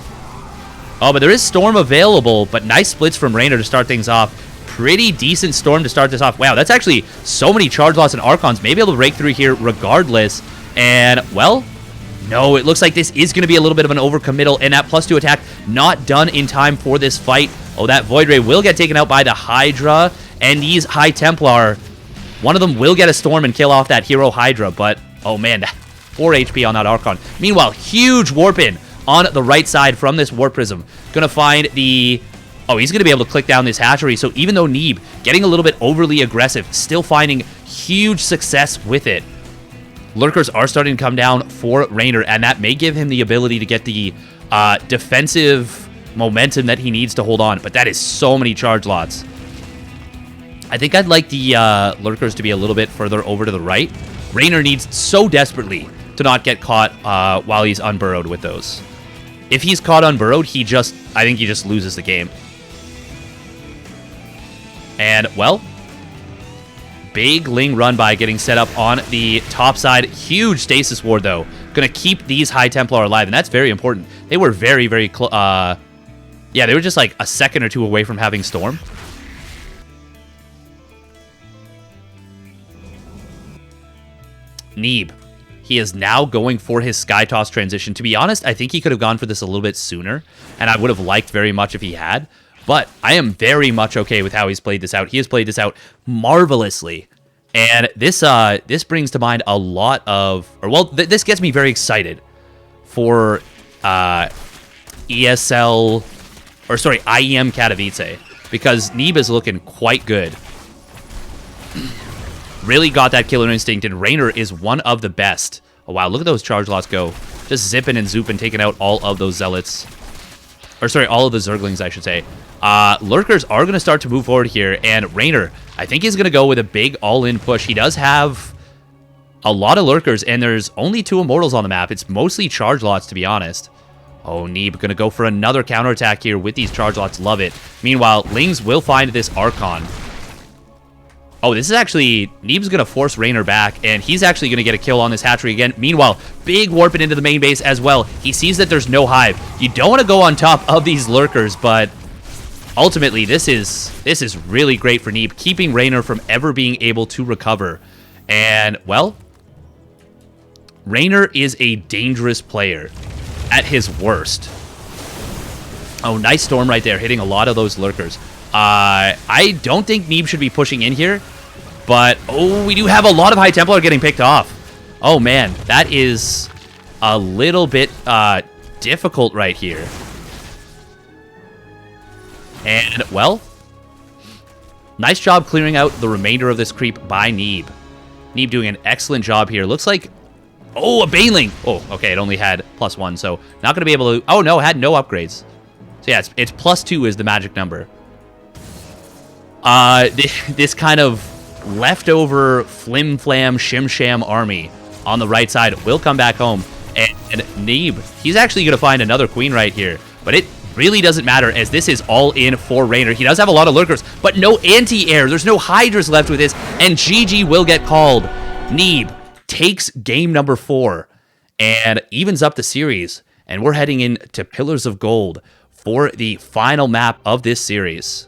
Oh, but there is Storm available, but nice splits from REYNOR to start things off. Pretty decent Storm to start this off. Wow, that's actually so many charge loss and Archons. Maybe able to break through here regardless. And, well... No, it looks like this is going to be a little bit of an overcommittal, and that +2 attack not done in time for this fight. Oh, that Void Ray will get taken out by the Hydra, and these High Templar, one of them will get a Storm and kill off that Hero Hydra, but, oh man, 4 HP on that Archon. Meanwhile, huge Warp in on the right side from this Warp Prism. Gonna find the... Oh, he's gonna be able to click down this hatchery, so even though Neeb getting a little bit overly aggressive, still finding huge success with it. Lurkers are starting to come down for REYNOR, and that may give him the ability to get the defensive momentum that he needs to hold on. But that is so many charge lots. I think I'd like the Lurkers to be a little bit further over to the right. REYNOR needs so desperately to not get caught while he's unburrowed with those. If he's caught unburrowed, I think he just loses the game. And, well... Big Ling run by getting set up on the top side. Huge stasis ward, though. Going to keep these High Templar alive, and that's very important. They were very close. Yeah, they were just like a second or two away from having Storm. Neeb. He is now going for his Sky Toss transition. To be honest, I think he could have gone for this a little bit sooner, and I would have liked very much if he had. But I am very much okay with how he's played this out. He has played this out marvelously. And this brings to mind a lot of... this gets me very excited for ESL... Or, sorry, IEM Katowice. Because Neeb is looking quite good. Really got that killer instinct, and REYNOR is one of the best. Oh, wow, look at those charge lots go. Just zipping and zooping, taking out all of those Zealots. Or, sorry, all of the Zerglings, I should say. Lurkers are going to start to move forward here, and REYNOR, I think he's going to go with a big all-in push. He does have a lot of Lurkers, and there's only 2 Immortals on the map. It's mostly charge lots, to be honest. Oh, Neeb going to go for another counterattack here with these charge lots. Love it. Meanwhile, Lings will find this Archon. Oh, this is actually... Neeb's going to force REYNOR back, and he's actually going to get a kill on this hatchery again. Meanwhile, big warping into the main base as well. He sees that there's no hive. You don't want to go on top of these Lurkers, but... Ultimately, this is really great for Neeb, keeping REYNOR from ever being able to recover. And, well, REYNOR is a dangerous player at his worst. Oh, nice Storm right there, hitting a lot of those Lurkers. I don't think Neeb should be pushing in here, but, oh, we do have a lot of High Templar getting picked off. Oh, man, that is a little bit difficult right here. And, well, nice job clearing out the remainder of this creep by Neeb. Neeb doing an excellent job here. Looks like... Oh, a Baneling! Oh, okay, it only had +1, so not going to be able to... Oh, no, it had no upgrades. So, yeah, it's +2 is the magic number. This kind of leftover flim-flam, shim-sham army on the right side will come back home. And Neeb, he's actually going to find another queen right here. But it really doesn't matter, as this is all in for REYNOR. He does have a lot of Lurkers, but no anti-air. There's no Hydras left with this, and GG will get called. Neeb takes game number 4 and evens up the series. and we're heading into Pillars of Gold for the final map of this series.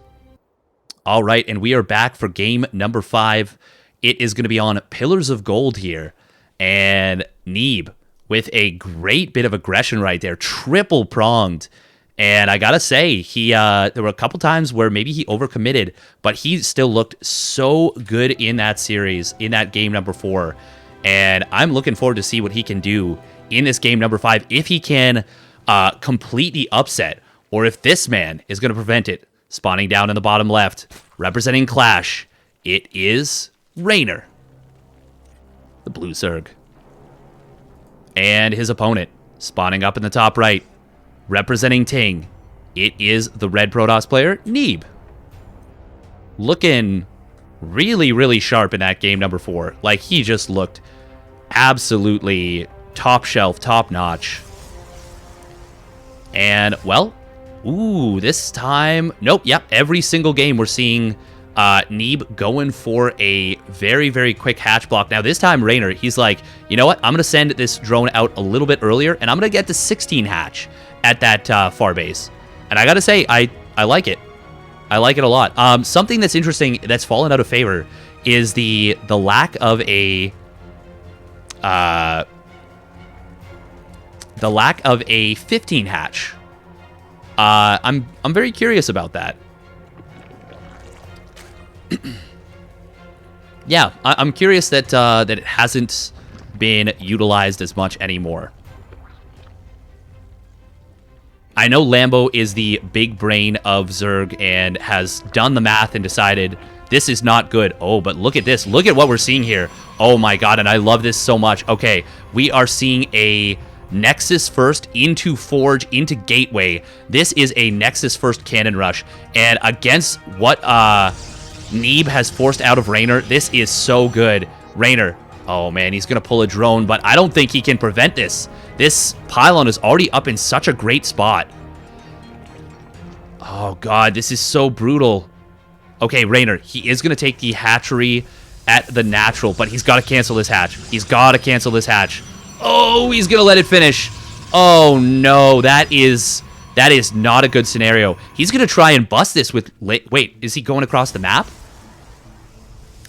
All right, and we are back for game number 5. It is going to be on Pillars of Gold here, and Neeb with a great bit of aggression right there, triple pronged. And I gotta say, there were a couple times where maybe he overcommitted, but he still looked so good in that series, in that game number 4. And I'm looking forward to see what he can do in this game number 5, if he can complete the upset, or if this man is going to prevent it. Spawning down in the bottom left, representing Clash, it is REYNOR, the blue Zerg. And his opponent, spawning up in the top right, representing Ting, it is the red Protoss player, Neeb. Looking really, really sharp in that game number 4. Like, he just looked absolutely top shelf, top notch. And, well, ooh, this time, nope, yep, every single game we're seeing Neeb going for a very, very quick hatch block. Now, this time, REYNOR, he's like, you know what, I'm going to send this drone out a little bit earlier, and I'm going to get to 16 hatch at that far base. And I got to say, I like it. I like it a lot. Something that's interesting that's fallen out of favor is the lack of a... the lack of a 15 hatch. I'm very curious about that. Yeah, I'm curious that that it hasn't been utilized as much anymore. I know Lambo is the big brain of Zerg and has done the math and decided this is not good. Oh, but look at this. Look at what we're seeing here. Oh my god, and I love this so much. Okay, we are seeing a Nexus first into Forge into Gateway. This is a Nexus first cannon rush, and against what Neeb has forced out of REYNOR, this is so good. REYNOR, oh man, he's gonna pull a drone, but I don't think he can prevent this. This pylon is already up in such a great spot. Oh god, this is so brutal. Okay, REYNOR, he is gonna take the hatchery at the natural, but he's got to cancel this hatch. He's got to cancel this hatch. Oh, he's going to let it finish. Oh, no. That is not a good scenario. He's going to try and bust this with... Wait, is he going across the map?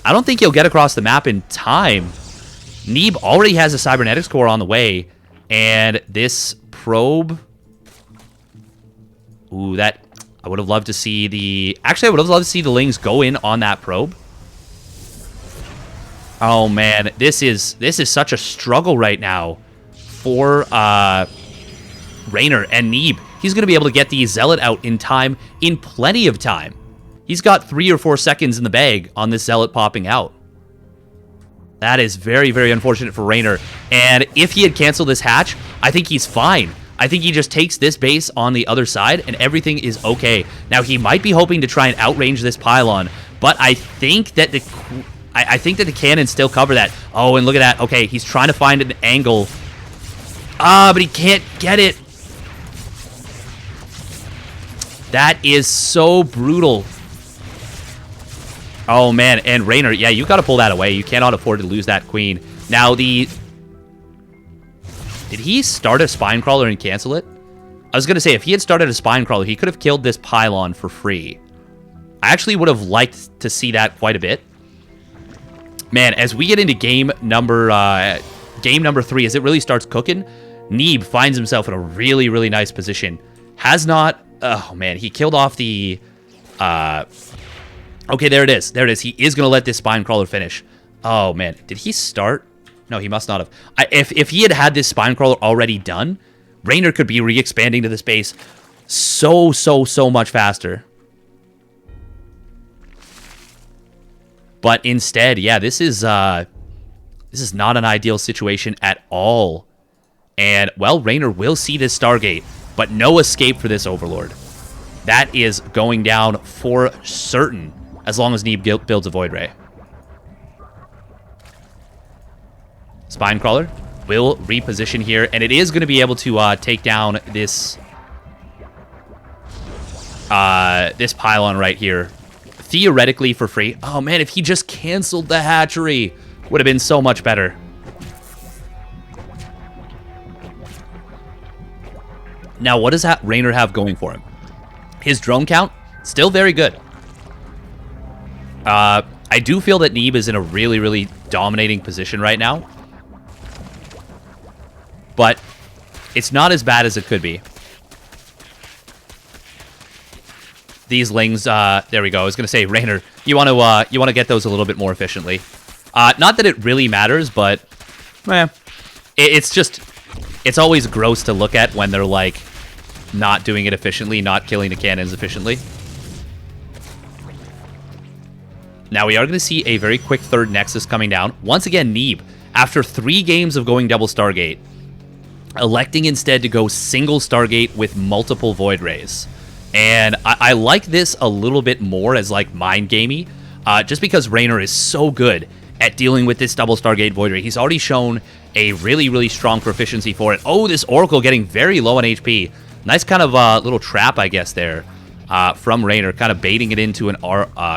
I don't think he'll get across the map in time. Neeb already has a cybernetics core on the way, and this probe... Ooh, that... I would have loved to see the... Actually, I would have loved to see the Lings go in on that probe. Oh man, this is such a struggle right now for REYNOR and Neeb. He's going to be able to get the Zealot out in time, in plenty of time. He's got 3 or 4 seconds in the bag on this Zealot popping out. That is very, very unfortunate for REYNOR. And if he had canceled this hatch, I think he's fine. I think he just takes this base on the other side and everything is okay. Now, he might be hoping to try and outrange this pylon, but I think that the cannons still cover that. Oh, and look at that. Okay, he's trying to find an angle. Ah, but he can't get it. That is so brutal. Oh, man. And REYNOR, yeah, you got to pull that away. You cannot afford to lose that queen. Now, Did he start a spine crawler and cancel it? I was going to say, if he had started a spine crawler, he could have killed this pylon for free. I actually would have liked to see that quite a bit. Man, as we get into game number 3, as it really starts cooking, Neeb finds himself in a really, really nice position. Has not... Oh, man, he killed off the... Okay, there it is. There it is. He is going to let this spine crawler finish. Oh, man. Did he start? No, he must not have. If he had this spine crawler already done, REYNOR could be re-expanding to the space so much faster. But instead, yeah, this is not an ideal situation at all. And, well, REYNOR will see this Stargate, but no escape for this Overlord. That is going down for certain, as long as Neeb builds a Void Ray. Spine Crawler will reposition here, and it is going to be able to take down this this pylon right here. Theoretically for free. Oh man, if he just canceled the hatchery, would have been so much better. Now, what does REYNOR have going for him? His drone count, still very good. I do feel that Neeb is in a really, really dominating position right now. But it's not as bad as it could be. These lings, there we go. I was gonna say, REYNOR, you want to get those a little bit more efficiently. Not that it really matters, but it's always gross to look at when they're like not doing it efficiently, not killing the cannons efficiently. Now we are going to see a very quick third Nexus coming down. Once again, Neeb, after 3 games of going double Stargate, electing instead to go single Stargate with multiple Void Rays. And I like this a little bit more as like mind gamey, just because REYNOR is so good at dealing with this double Stargate Void Ray. He's already shown a really, really strong proficiency for it. Oh, this Oracle getting very low on HP. Nice kind of little trap, I guess, there from REYNOR, kind of baiting it into an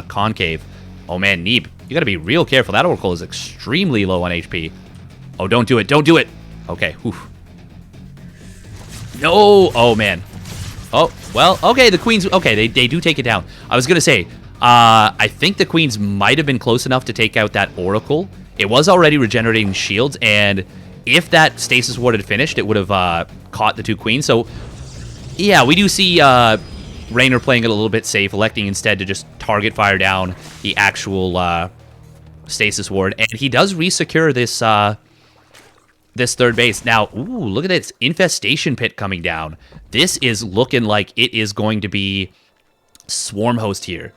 concave. Oh, man, Neeb, you got to be real careful. That Oracle is extremely low on HP. Oh, don't do it. Don't do it. Okay. Whew. No. Oh, man. Oh, well, okay, the Queens, okay, they do take it down. I was going to say, I think the Queens might have been close enough to take out that Oracle. It was already regenerating shields, and if that Stasis Ward had finished, it would have caught the 2 Queens. So, yeah, we do see REYNOR playing it a little bit safe, electing instead to just target fire down the actual Stasis Ward. And he does resecure this this third base. Now, ooh, look at this Infestation Pit coming down. This is looking like it is going to be Swarm Host here.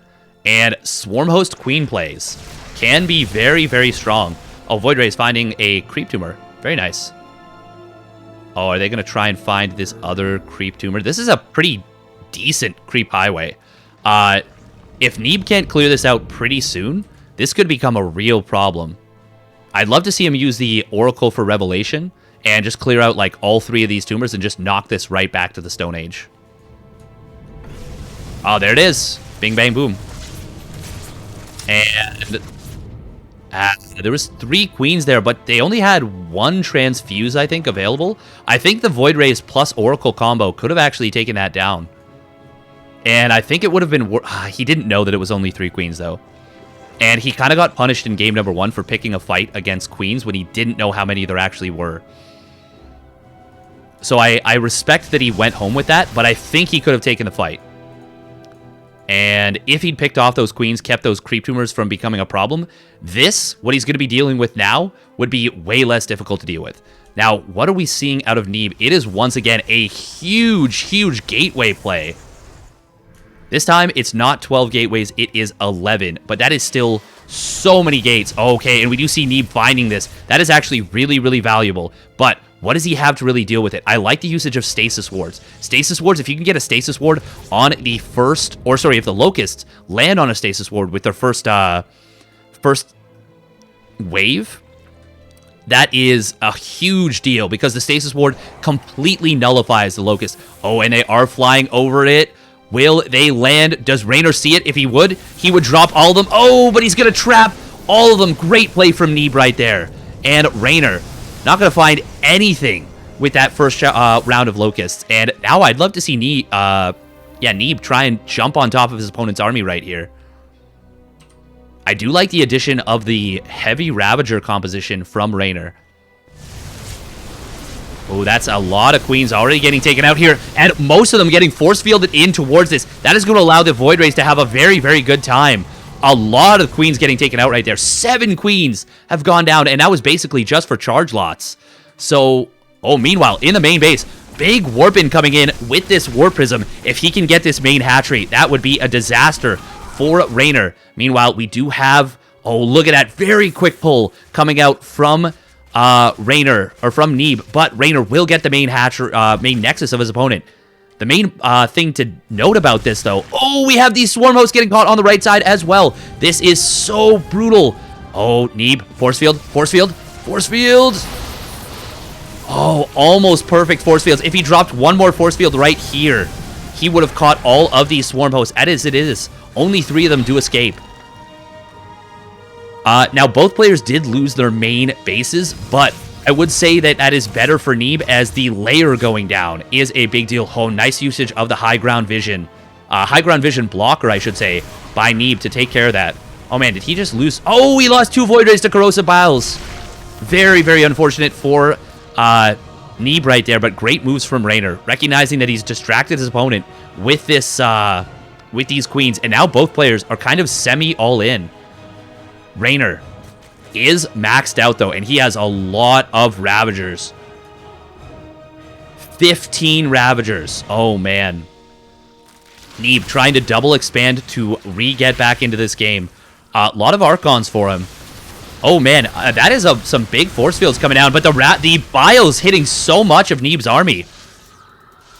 And Swarm Host Queen plays can be very, very strong. Oh, Void Ray is finding a Creep Tumor. Very nice. Oh, are they going to try and find this other Creep Tumor? This is a pretty decent Creep Highway. If Neeb can't clear this out pretty soon, this could become a real problem. I'd love to see him use the Oracle for Revelation and just clear out like all 3 of these tumors and just knock this right back to the Stone Age. Oh, there it is. Bing, bang, boom. And there was 3 Queens there, but they only had 1 Transfuse, I think, available. I think the Void Rays plus Oracle combo could have actually taken that down. And I think it would have been... he didn't know that it was only 3 Queens, though. And he kind of got punished in game number 1 for picking a fight against Queens when he didn't know how many there actually were. So I respect that he went home with that, but I think he could have taken the fight. And if he'd picked off those Queens, kept those Creep Tumors from becoming a problem, what he's going to be dealing with now, would be way less difficult to deal with. Now, what are we seeing out of Neeb? It is once again a huge, huge gateway play. This time, it's not 12 gateways, it is 11, but that is still so many gates. Okay, and we do see Neeb finding this. That is actually really, really valuable, but what does he have to really deal with it? I like the usage of Stasis Wards. Stasis Wards, if you can get a Stasis Ward on the first, or sorry, if the Locusts land on a Stasis Ward with their first wave, that is a huge deal because the Stasis Ward completely nullifies the Locust. Oh, and they are flying over it. Will they land? Does REYNOR see it? If he would drop all of them. Oh, but he's going to trap all of them. Great play from Neeb right there. And REYNOR not going to find anything with that first round of Locusts. And now I'd love to see Neeb try and jump on top of his opponent's army right here. I do like the addition of the Heavy Ravager composition from REYNOR. Oh, that's a lot of Queens already getting taken out here, and most of them getting force fielded in towards this. That is going to allow the Void Rays to have a very, very good time. A lot of Queens getting taken out right there. 7 Queens have gone down, and that was basically just for charge lots. So, oh, meanwhile, in the main base, big Warp-In coming in with this Warp Prism. If he can get this main hatchery, that would be a disaster for REYNOR. Meanwhile, we do have, oh, look at that very quick pull coming out from REYNOR, or from Neeb, but REYNOR will get the main Nexus of his opponent. The main thing to note about this, though, oh, we have these Swarm Hosts getting caught on the right side as well. This is so brutal. Oh, Neeb, force field, force field, force field. Oh, almost perfect force fields. If he dropped one more force field right here, he would have caught all of these Swarm Hosts. As it is, only 3 of them do escape. Now, both players did lose their main bases, but I would say that that is better for Neeb, as the layer going down is a big deal. Oh, nice usage of the high ground vision. High ground vision blocker, I should say, by Neeb to take care of that. Oh, man, did he just lose? Oh, he lost 2 Void Rays to Corrosive Biles. Very, very unfortunate for Neeb right there, but great moves from REYNOR, recognizing that he's distracted his opponent with this, with these queens, and now both players are kind of semi-all-in. REYNOR is maxed out, though, and he has a lot of Ravagers. 15 Ravagers. Oh, man. Neeb trying to double expand to re-get back into this game. A lot of Archons for him. Oh, man. That is some big force fields coming down, but the Biles hitting so much of Neeb's army.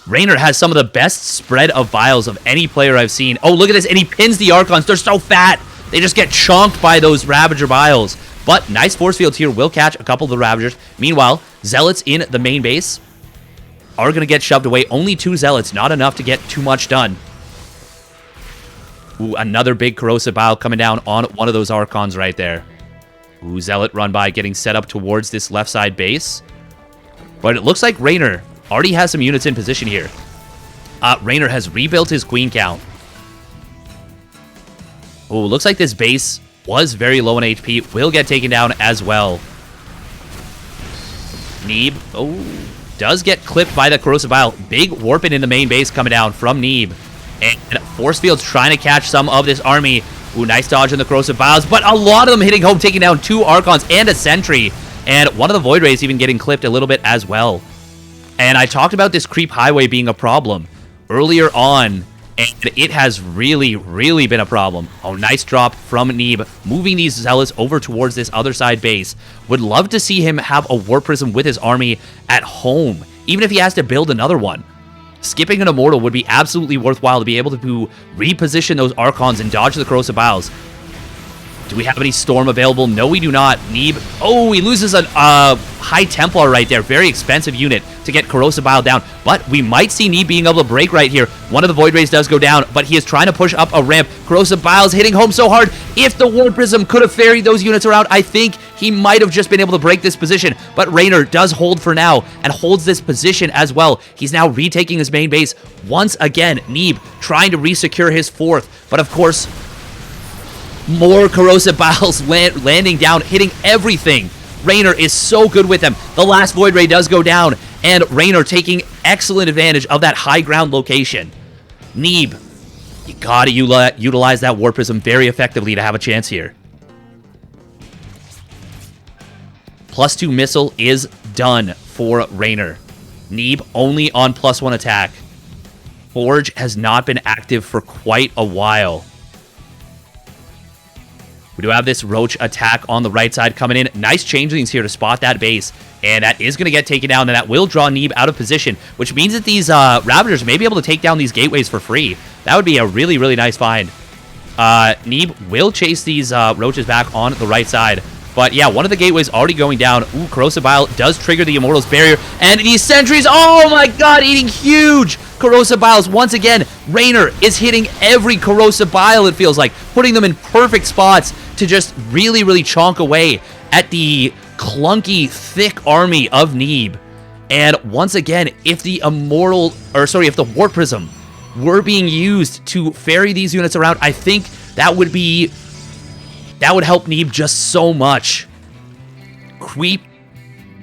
REYNOR has some of the best spread of Biles of any player I've seen. Oh, look at this, and he pins the Archons. They're so fat. They just get chonked by those Ravager Biles. But nice force fields here will catch a couple of the Ravagers. Meanwhile, Zealots in the main base are going to get shoved away. Only 2 Zealots, not enough to get too much done. Ooh, another big Corrosive Bile coming down on one of those Archons right there. Ooh, Zealot run by, getting set up towards this left side base. But it looks like REYNOR already has some units in position here. REYNOR has rebuilt his queen count. Oh, looks like this base was very low on HP. Will get taken down as well. Neeb, oh, does get clipped by the Corrosive Bile. Big Warping in the main base coming down from Neeb. And Force Field's trying to catch some of this army. Ooh, nice dodge on the Corrosive Biles, but a lot of them hitting home, taking down 2 Archons and a Sentry. And one of the Void Rays even getting clipped a little bit as well. And I talked about this creep highway being a problem earlier on, and it has really, really been a problem. Oh, nice drop from Neeb, moving these Zealots over towards this other side base. Would love to see him have a War Prism with his army at home, even if he has to build another one. Skipping an Immortal would be absolutely worthwhile to be able to reposition those Archons and dodge the Corrosive Biles. Do we have any Storm available? No, we do not. Neeb, oh, he loses a High Templar right there. Very expensive unit to get Corrosive Bile down. But we might see Neeb being able to break right here. One of the Void Rays does go down, but he is trying to push up a ramp. Corrosive Bile's hitting home so hard. If the War Prism could have ferried those units around, I think he might have just been able to break this position. But REYNOR does hold for now and holds this position as well. He's now retaking his main base. Once again, Neeb trying to resecure his 4th. But of course, more Corrosive Biles landing down, hitting everything. REYNOR is so good with them. The last Void Ray does go down, and REYNOR taking excellent advantage of that high ground location. Neeb, you gotta utilize that War Prism very effectively to have a chance here. +2 missile is done for REYNOR. Neeb only on +1 attack. Forge has not been active for quite a while. We do have this Roach attack on the right side coming in. Nice changelings here to spot that base. And that is going to get taken down, and that will draw Neeb out of position, which means that these Ravagers may be able to take down these gateways for free. That would be a really, really nice find. Neeb will chase these Roaches back on the right side. But yeah, one of the gateways already going down. Ooh, Corrosive Bile does trigger the Immortal's barrier. And these sentries, oh my god, eating huge Corrosive Biles. Once again, REYNOR is hitting every Corrosive Bile, it feels like, putting them in perfect spots to just really, really chonk away at the clunky, thick army of Neeb. And once again, if the if the War Prism were being used to ferry these units around, I think that would help Neeb just so much. Creep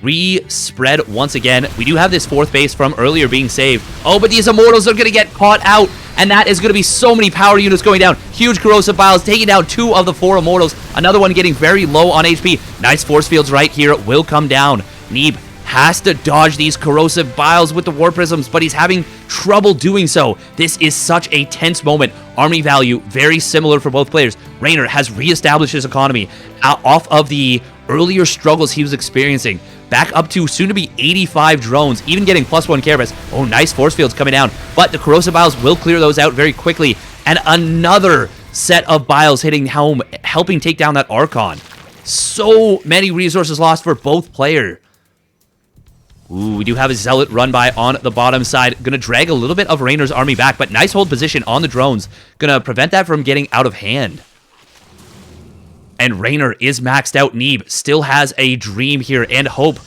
re-spread once again. We do have this 4th base from earlier being saved. Oh, but these Immortals are going to get caught out, and that is going to be so many power units going down. Huge Corrosive Biles taking down 2 of the 4 Immortals. Another one getting very low on HP. Nice force fields right here. Will come down. Neeb has to dodge these Corrosive Biles with the War Prisms, but he's having trouble doing so. This is such a tense moment. Army value, very similar for both players. REYNOR has reestablished his economy off of the earlier struggles he was experiencing. Back up to soon-to-be 85 drones, even getting +1 Carapace. Oh, nice force fields coming down, but the Corrosive Biles will clear those out very quickly. And another set of Biles hitting home, helping take down that Archon. So many resources lost for both players. Ooh, we do have a Zealot run by on the bottom side. Gonna drag a little bit of REYNOR's army back, but nice hold position on the drones. Gonna prevent that from getting out of hand. And REYNOR is maxed out. Neeb still has a dream here and hope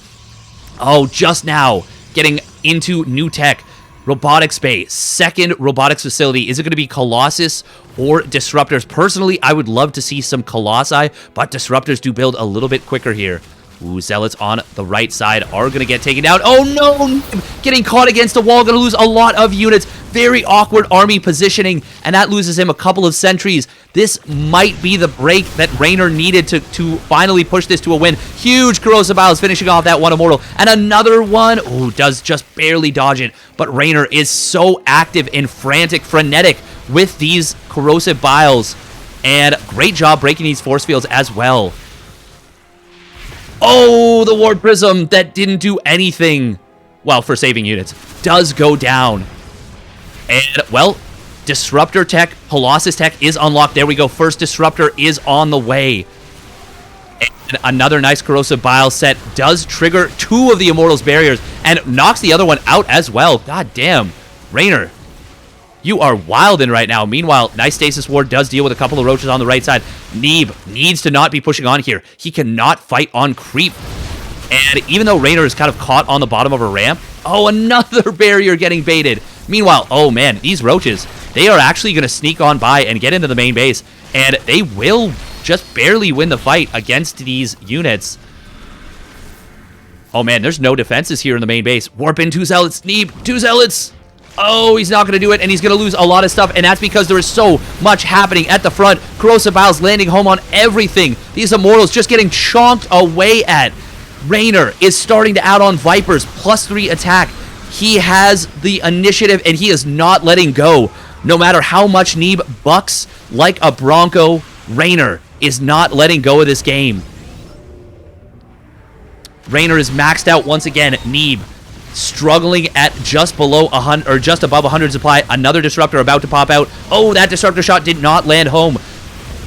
Oh, just now, getting into new tech. Robotics Bay, second robotics facility. Is it going to be Colossus or Disruptors? Personally, I would love to see some Colossi, but Disruptors do build a little bit quicker here. Ooh, Zealots on the right side are going to get taken down. Oh, no! Getting caught against the wall. Going to lose a lot of units. Very awkward army positioning, and that loses him a couple of sentries. This might be the break that REYNOR needed to finally push this to a win. Huge Corrosive Biles finishing off that one Immortal. And another one. Ooh, does just barely dodge it. But REYNOR is so active and frantic, frenetic with these Corrosive Biles. And great job breaking these force fields as well. Oh, the Ward Prism that didn't do anything. Well, for saving units. Does go down. And, well, Disruptor Tech, Colossus Tech is unlocked. There we go. First Disruptor is on the way. And another nice Corrosive Bile set does trigger 2 of the Immortals barriers and knocks the other one out as well. God damn. REYNOR, you are wildin' right now. Meanwhile, nice Stasis Ward does deal with a couple of roaches on the right side. Neeb needs to not be pushing on here. He cannot fight on creep. And even though REYNOR is kind of caught on the bottom of a ramp, oh, another barrier getting baited. Meanwhile, oh man, these roaches, they are actually going to sneak on by and get into the main base. And they will just barely win the fight against these units. Oh man, there's no defenses here in the main base. Warp in 2 Zealots. Neeb, 2 Zealots. Oh, he's not going to do it, and he's going to lose a lot of stuff, and that's because there is so much happening at the front. Corrosive Biles landing home on everything. These Immortals just getting chomped away at. REYNOR is starting to add on Vipers, +3 attack. He has the initiative, and he is not letting go. No matter how much Neeb bucks like a Bronco, REYNOR is not letting go of this game. REYNOR is maxed out once again. Neeb struggling at just below 100 or just above 100 supply. Another Disruptor about to pop out. Oh, that Disruptor shot did not land home.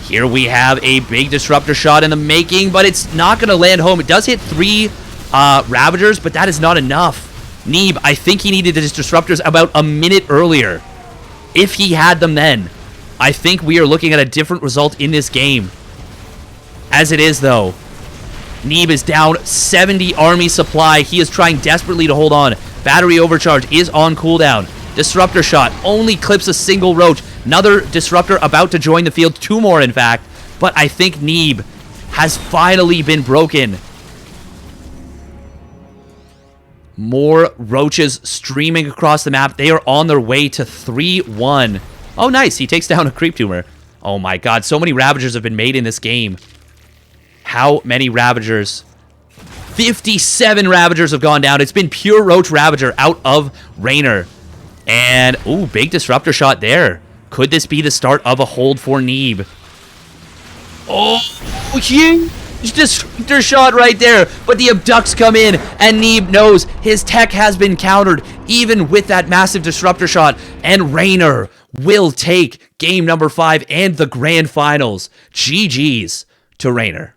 Here we have a big Disruptor shot in the making, but it's not going to land home. It does hit 3 Ravagers, but that is not enough. Neeb, I think he needed his Disruptors about a minute earlier. If he had them then, I think we are looking at a different result in this game. As it is, though, Neeb is down 70 army supply. He is trying desperately to hold on. Battery overcharge is on cooldown. Disruptor shot only clips a single roach. Another Disruptor about to join the field. 2 more, in fact. But I think Neeb has finally been broken. More roaches streaming across the map. They are on their way to 3-1. Oh, nice. He takes down a creep tumor. Oh my god, so many Ravagers have been made in this game. How many Ravagers? 57 Ravagers have gone down. It's been pure Roach Ravager out of REYNOR. And, ooh, big Disruptor shot there. Could this be the start of a hold for Neeb? Oh, huge Disruptor shot right there. But the Abducts come in, and Neeb knows his tech has been countered, even with that massive Disruptor shot. And REYNOR will take game number 5 and the grand finals. GG's to REYNOR.